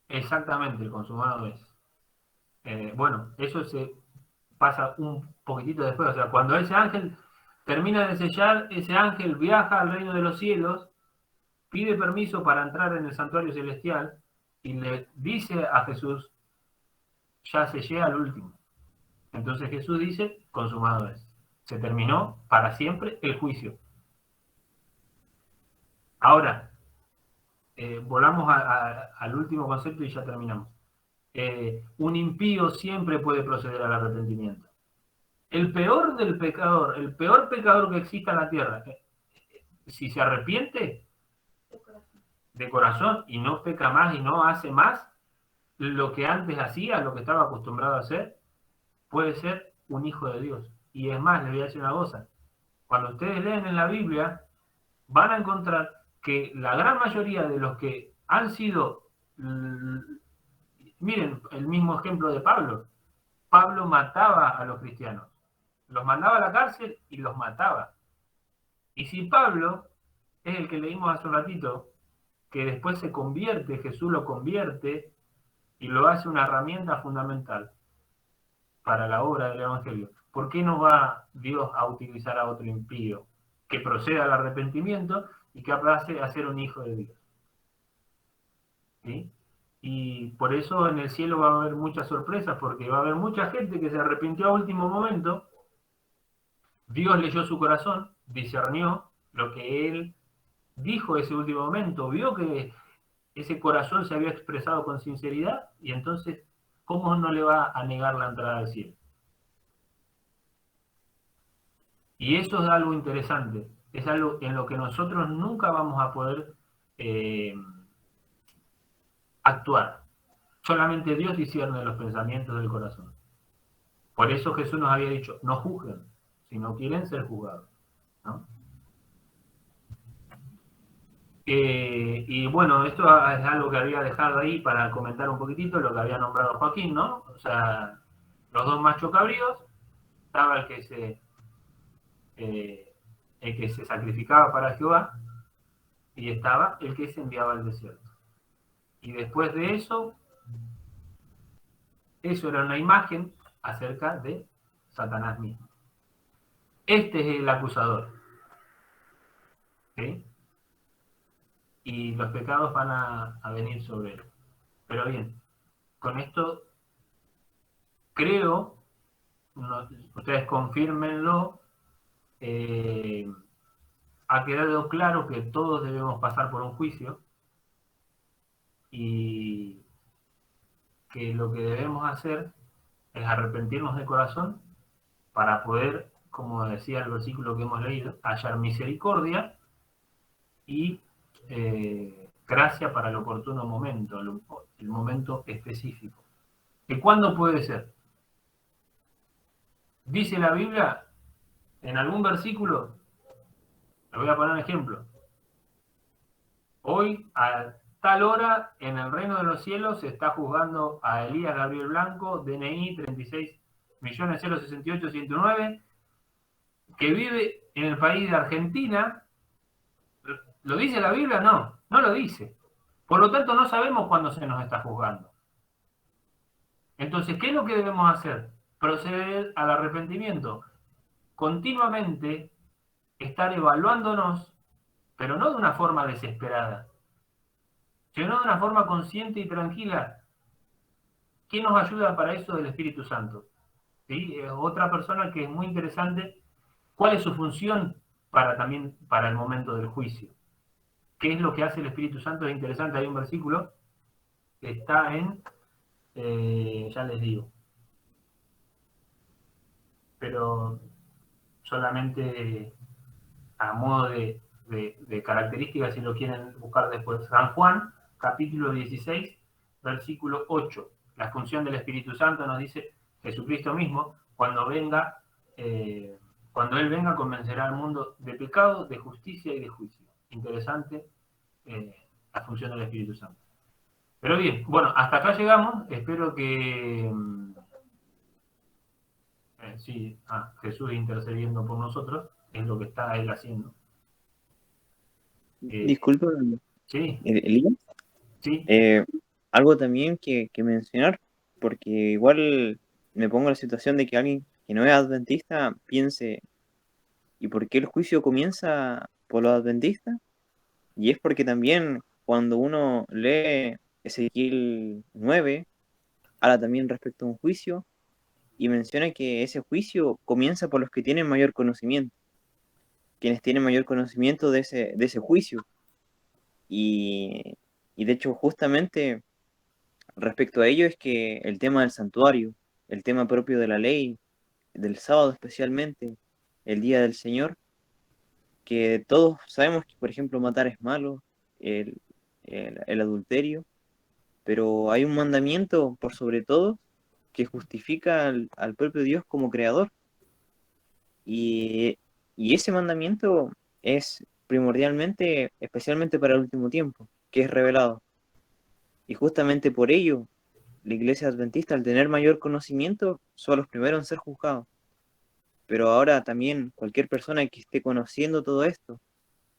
Exactamente, consumado es. Bueno, eso se pasa un poquitito después. O sea, cuando ese ángel termina de sellar, ese ángel viaja al reino de los cielos, pide permiso para entrar en el santuario celestial y le dice a Jesús, ya sellé al último. Entonces Jesús dice, consumado es. Se terminó para siempre el juicio. Ahora, volvamos al último concepto y ya terminamos. Un impío siempre puede proceder al arrepentimiento. El peor del pecador, el peor pecador que exista en la tierra, si se arrepiente de corazón y no peca más y no hace más lo que antes hacía, lo que estaba acostumbrado a hacer, puede ser un hijo de Dios. Y es más, les voy a decir una cosa. Cuando ustedes leen en la Biblia, van a encontrar que la gran mayoría de los que han sido, miren el mismo ejemplo de Pablo. Pablo mataba a los cristianos, los mandaba a la cárcel y los mataba. Y si Pablo es el que leímos hace un ratito, que después se convierte, Jesús lo convierte y lo hace una herramienta fundamental para la obra del Evangelio, ¿por qué no va Dios a utilizar a otro impío que proceda al arrepentimiento y que pase a ser un hijo de Dios? ¿Sí? Y por eso en el cielo va a haber muchas sorpresas, porque va a haber mucha gente que se arrepintió a último momento. Dios leyó su corazón, discernió lo que él dijo ese último momento, vio que ese corazón se había expresado con sinceridad, y entonces, ¿cómo no le va a negar la entrada al cielo? Y eso es algo interesante, es algo en lo que nosotros nunca vamos a poder actuar. Solamente Dios discierne los pensamientos del corazón. Por eso Jesús nos había dicho, no juzguen, si no quieren ser juzgados, ¿no? Y bueno, esto es algo que había dejado ahí para comentar un poquitito lo que había nombrado Joaquín, ¿no? O sea, los dos machos cabríos, estaba el que se sacrificaba para Jehová y estaba el que se enviaba al desierto. Y después de eso era una imagen acerca de Satanás mismo. Este es el acusador, ¿sí? Y los pecados van a venir sobre él. Pero bien, con esto creo, ustedes confírmenlo, ha quedado claro que todos debemos pasar por un juicio y que lo que debemos hacer es arrepentirnos de corazón para poder, como decía el versículo que hemos leído, hallar misericordia y gracia para el oportuno momento, el momento específico. ¿Y cuándo puede ser? Dice la Biblia en algún versículo, le voy a poner un ejemplo. Hoy, a tal hora, en el reino de los cielos, se está juzgando a Elías Gabriel Blanco, DNI 36.068.109, que vive en el país de Argentina. ¿Lo dice la Biblia? No, no lo dice. Por lo tanto, no sabemos cuándo se nos está juzgando. Entonces, ¿qué es lo que debemos hacer? Proceder al arrepentimiento. Continuamente estar evaluándonos, pero no de una forma desesperada, sino de una forma consciente y tranquila. ¿Qué nos ayuda para eso del Espíritu Santo? ¿Sí? Otra persona que es muy interesante, ¿cuál es su función también para el momento del juicio? ¿Qué es lo que hace el Espíritu Santo? Es interesante, hay un versículo que está en, ya les digo, pero solamente a modo de características, si lo quieren buscar después. San Juan, capítulo 16, versículo 8. La función del Espíritu Santo nos dice Jesucristo mismo, cuando Él venga, convencerá al mundo de pecado, de justicia y de juicio. Interesante la función del Espíritu Santo. Pero bien, bueno, hasta acá llegamos. Espero que sí, Jesús intercediendo por nosotros, es lo que está Él haciendo. Disculpa, Sí, Elías. sí. Algo también que mencionar, porque igual me pongo en la situación de que alguien que no es adventista piense, ¿y por qué el juicio comienza por los adventistas? Y es porque también cuando uno lee Ezequiel 9, habla también respecto a un juicio y menciona que ese juicio comienza por los que tienen mayor conocimiento, quienes tienen mayor conocimiento de ese juicio. Y de hecho, justamente respecto a ello es que el tema del santuario, el tema propio de la ley, del sábado especialmente, el día del Señor, que todos sabemos que, por ejemplo, matar es malo, el, el adulterio, pero hay un mandamiento por sobre todo que justifica al propio Dios como creador. Y, y ese mandamiento es primordialmente, especialmente para el último tiempo, que es revelado. Y justamente por ello, la iglesia adventista, al tener mayor conocimiento, son los primeros en ser juzgados. Pero ahora también cualquier persona que esté conociendo todo esto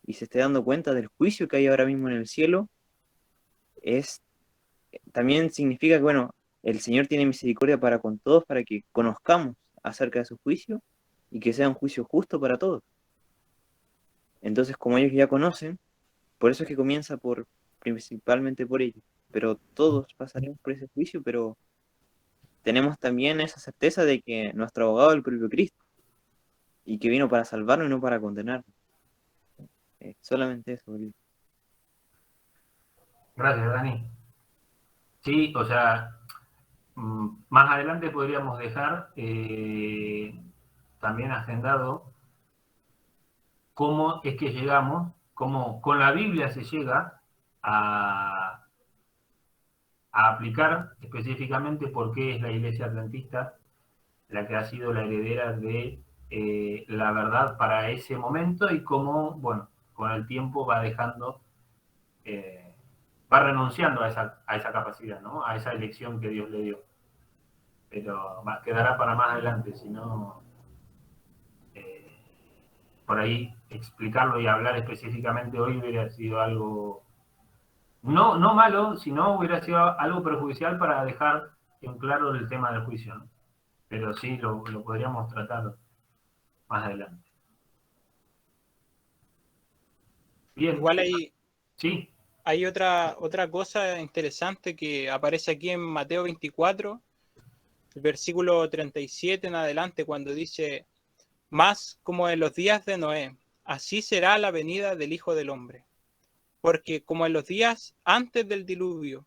y se esté dando cuenta del juicio que hay ahora mismo en el cielo, también significa que, bueno, el Señor tiene misericordia para con todos, para que conozcamos acerca de su juicio y que sea un juicio justo para todos. Entonces, como ellos ya conocen, por eso es que comienza principalmente por ellos. Pero todos pasaremos por ese juicio, pero tenemos también esa certeza de que nuestro abogado es el propio Cristo y que vino para salvarnos y no para condenarnos. Solamente eso, Bolívar. Gracias, Dani. Sí, o sea, más adelante podríamos dejar también agendado cómo es que llegamos, cómo con la Biblia se llega a aplicar específicamente por qué es la Iglesia Adventista la que ha sido la heredera de la verdad para ese momento y cómo, bueno, con el tiempo va dejando, va renunciando a esa capacidad, ¿no? A esa elección que Dios le dio. Pero quedará para más adelante, si no, por ahí explicarlo y hablar específicamente hoy hubiera sido algo, no malo, sino hubiera sido algo perjudicial para dejar en claro el tema del juicio, ¿no? Pero sí, lo podríamos tratar más adelante. Bien. Igual Sí. hay otra cosa interesante que aparece aquí en Mateo 24, el versículo 37 en adelante, cuando dice: más como en los días de Noé, así será la venida del Hijo del Hombre. Porque como en los días antes del diluvio,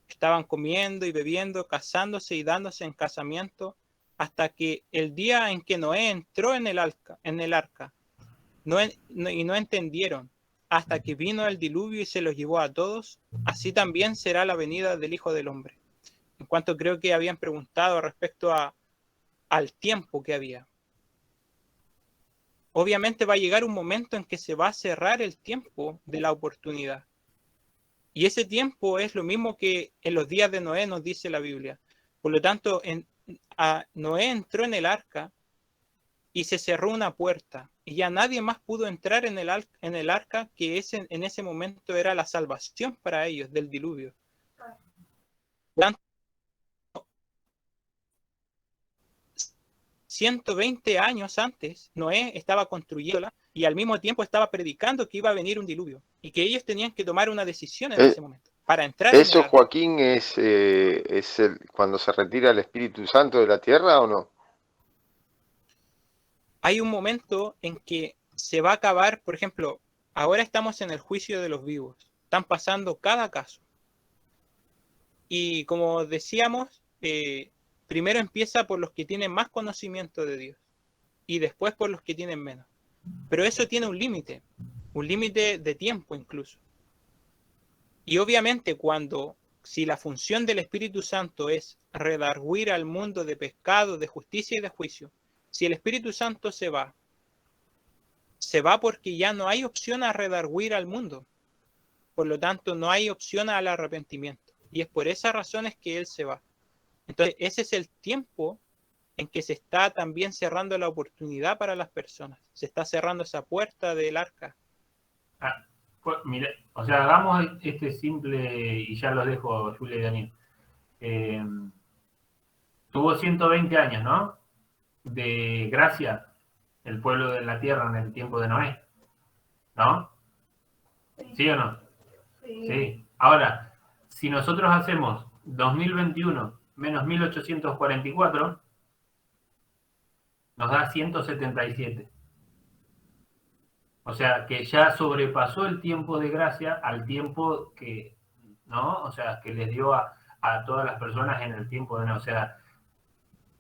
estaban comiendo y bebiendo, casándose y dándose en casamiento, hasta que el día en que Noé entró en el arca, y no entendieron, hasta que vino el diluvio y se los llevó a todos, así también será la venida del Hijo del Hombre. En cuanto creo que habían preguntado respecto al tiempo que había. Obviamente va a llegar un momento en que se va a cerrar el tiempo de la oportunidad. Y ese tiempo es lo mismo que en los días de Noé, nos dice la Biblia. Por lo tanto, Noé entró en el arca y se cerró una puerta. Y ya nadie más pudo entrar en el arca, que en ese momento era la salvación para ellos del diluvio. Por lo tanto, 120 años antes, Noé estaba construyéndola y al mismo tiempo estaba predicando que iba a venir un diluvio y que ellos tenían que tomar una decisión en ese momento para entrar en el ¿Eso, arca. Joaquín, cuando se retira el Espíritu Santo de la tierra o no? Hay un momento en que se va a acabar, por ejemplo, ahora estamos en el juicio de los vivos, están pasando cada caso. Y como decíamos, primero empieza por los que tienen más conocimiento de Dios y después por los que tienen menos. Pero eso tiene un límite de tiempo incluso. Y obviamente si la función del Espíritu Santo es redarguir al mundo de pecado, de justicia y de juicio, si el Espíritu Santo se va porque ya no hay opción a redarguir al mundo. Por lo tanto, no hay opción al arrepentimiento. Y es por esas razones que Él se va. Entonces, ese es el tiempo en que se está también cerrando la oportunidad para las personas. Se está cerrando esa puerta del arca. Pues, mire, o sea, hagamos este simple y ya los dejo, Julia y Daniel. Tuvo 120 años, ¿no? De gracia el pueblo de la tierra en el tiempo de Noé, ¿no? ¿Sí o no? Sí. Ahora, si nosotros hacemos 2021 menos 1844, nos da 177. O sea, que ya sobrepasó el tiempo de gracia al tiempo que, ¿no? O sea, que les dio a todas las personas en el tiempo de Noé. O sea,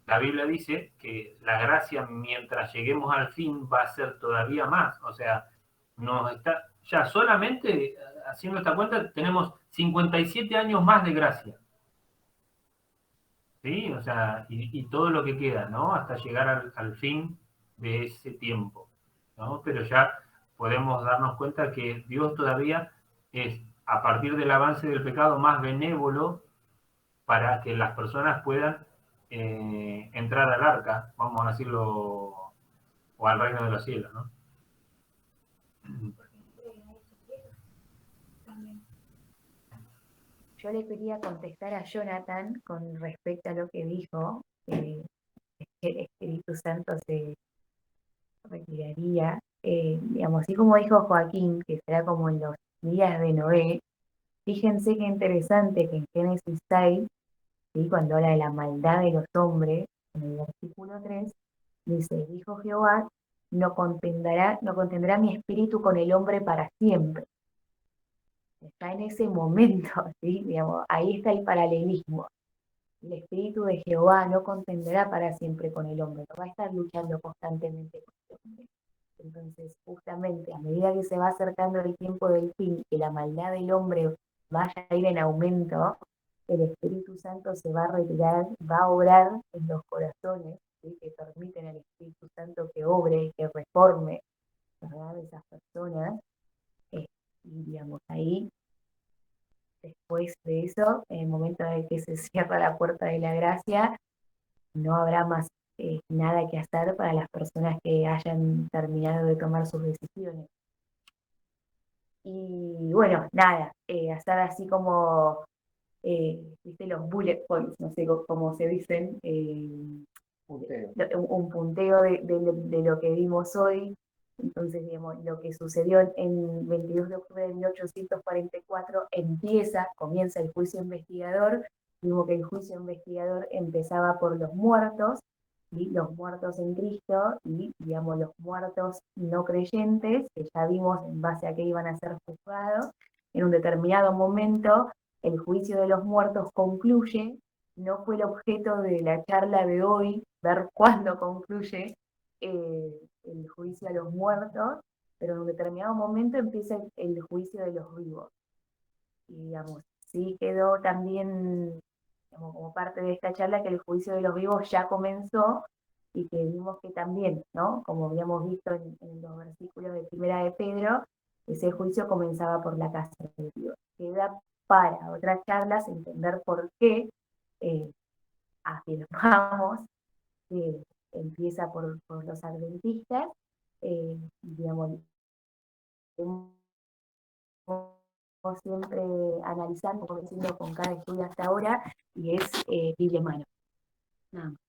la Biblia dice que la gracia, mientras lleguemos al fin, va a ser todavía más. O sea, nos está, ya solamente haciendo esta cuenta, tenemos 57 años más de gracia. ¿Sí? O sea, y todo lo que queda, ¿no? Hasta llegar al fin de ese tiempo, ¿no? Pero ya podemos darnos cuenta que Dios todavía es, a partir del avance del pecado, más benévolo para que las personas puedan entrar al arca, vamos a decirlo, o al reino de los cielos, ¿no? Yo le quería contestar a Jonathan con respecto a lo que dijo, que el Espíritu Santo se retiraría. Digamos, así como dijo Joaquín, que será como en los días de Noé, fíjense qué interesante que en Génesis 6, ¿sí? Cuando habla de la maldad de los hombres, en el versículo 3, dice: dijo Jehová, no contendrá mi espíritu con el hombre para siempre. Está en ese momento, ¿sí? Digamos, ahí está el paralelismo. El espíritu de Jehová no contendrá para siempre con el hombre, no va a estar luchando constantemente con el hombre. Entonces, justamente, a medida que se va acercando el tiempo del fin, que la maldad del hombre vaya a ir en aumento, el Espíritu Santo se va a retirar, va a obrar en los corazones, ¿sí? Que permiten al Espíritu Santo que obre y que reforme, ¿verdad?, esas personas. Y digamos, ahí, después de eso, en el momento en el que se cierra la puerta de la gracia, no habrá más nada que hacer para las personas que hayan terminado de tomar sus decisiones. Y bueno, nada, hacer así como, viste, los bullet points, no sé cómo se dicen, un punteo de lo que vimos hoy. Entonces, digamos, lo que sucedió en 22 de octubre de 1844 comienza el juicio investigador. Vimos que el juicio investigador empezaba por los muertos, ¿sí? Los muertos en Cristo y, digamos, los muertos no creyentes, que ya vimos en base a qué iban a ser juzgados. En un determinado momento, el juicio de los muertos concluye. No fue el objeto de la charla de hoy ver cuándo concluye el juicio a los muertos, pero en un determinado momento empieza el juicio de los vivos. Y digamos, sí quedó también como parte de esta charla que el juicio de los vivos ya comenzó y que vimos que también, ¿no?, como habíamos visto en los versículos de Primera de Pedro, ese juicio comenzaba por la casa de Dios. Queda para otras charlas entender por qué afirmamos que empieza por los adventistas, digamos, siempre analizando, como diciendo, con cada estudio hasta ahora, y es Biblia en mano. Nada más.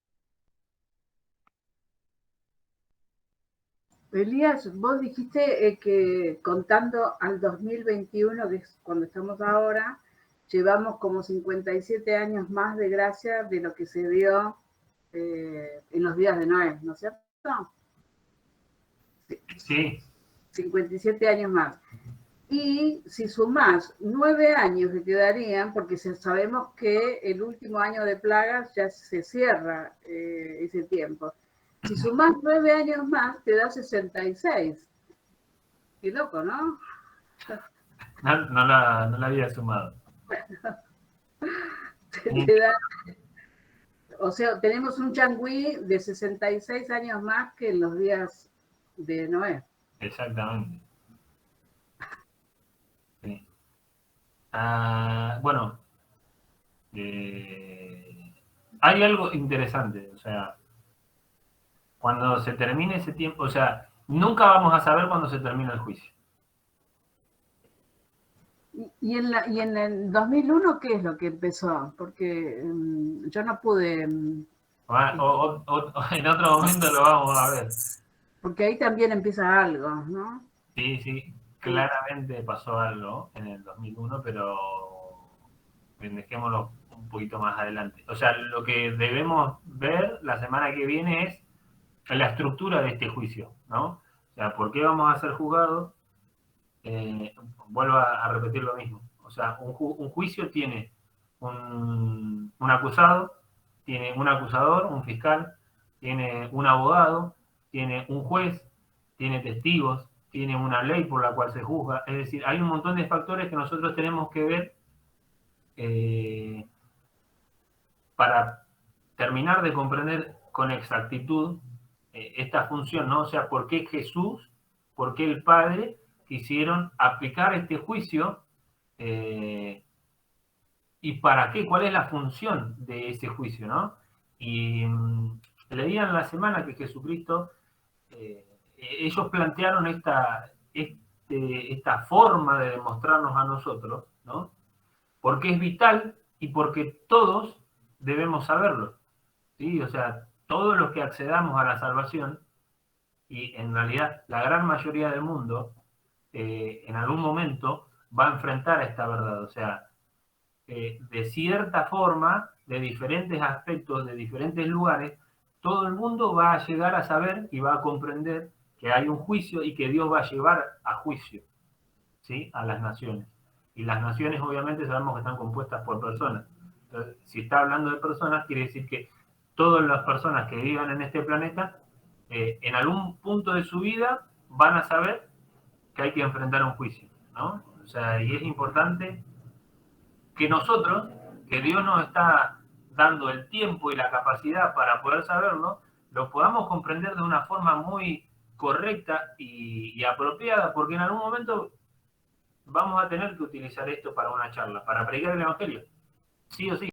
Elías, vos dijiste que contando al 2021, que es cuando estamos ahora, llevamos como 57 años más de gracia de lo que se dio en los días de Noé, ¿no es cierto? Sí. 57 años más. Y si sumás 9 años que quedarían, porque sabemos que el último año de plagas ya se cierra ese tiempo. Si sumás 9 años más, te da 66. Qué loco, ¿no? No la había sumado. Te da, o sea, tenemos un changüí de 66 años más que en los días de Noé. Exactamente. Sí. Bueno, hay algo interesante, o sea, cuando se termine ese tiempo, o sea, nunca vamos a saber cuándo se termina el juicio. ¿Y en el 2001 qué es lo que empezó? Porque yo no pude... En otro momento lo vamos a ver. Porque ahí también empieza algo, ¿no? Sí, claramente pasó algo en el 2001, pero dejémoslo un poquito más adelante. O sea, lo que debemos ver la semana que viene es la estructura de este juicio, ¿no? O sea, ¿por qué vamos a ser juzgados? Vuelvo a repetir lo mismo. O sea, un juicio tiene un acusado, tiene un acusador, un fiscal, tiene un abogado, tiene un juez, tiene testigos, tiene una ley por la cual se juzga. Es decir, hay un montón de factores que nosotros tenemos que ver para terminar de comprender con exactitud esta función, ¿no? O sea, ¿por qué Jesús, por qué el Padre quisieron aplicar este juicio y para qué, cuál es la función de ese juicio, ¿no? Y leían la semana que Jesucristo, ellos plantearon esta forma de demostrarnos a nosotros, ¿no? Porque es vital y porque todos debemos saberlo, ¿sí? O sea, todos los que accedamos a la salvación, y en realidad la gran mayoría del mundo, en algún momento va a enfrentar esta verdad. O sea, de cierta forma, de diferentes aspectos, de diferentes lugares, todo el mundo va a llegar a saber y va a comprender que hay un juicio y que Dios va a llevar a juicio, ¿sí?, a las naciones. Y las naciones obviamente sabemos que están compuestas por personas. Entonces, si está hablando de personas, quiere decir que todas las personas que vivan en este planeta, en algún punto de su vida, van a saber que hay que enfrentar un juicio, ¿no? O sea, y es importante que nosotros, que Dios nos está dando el tiempo y la capacidad para poder saberlo, lo podamos comprender de una forma muy correcta y apropiada, porque en algún momento vamos a tener que utilizar esto para una charla, para predicar el Evangelio, sí o sí.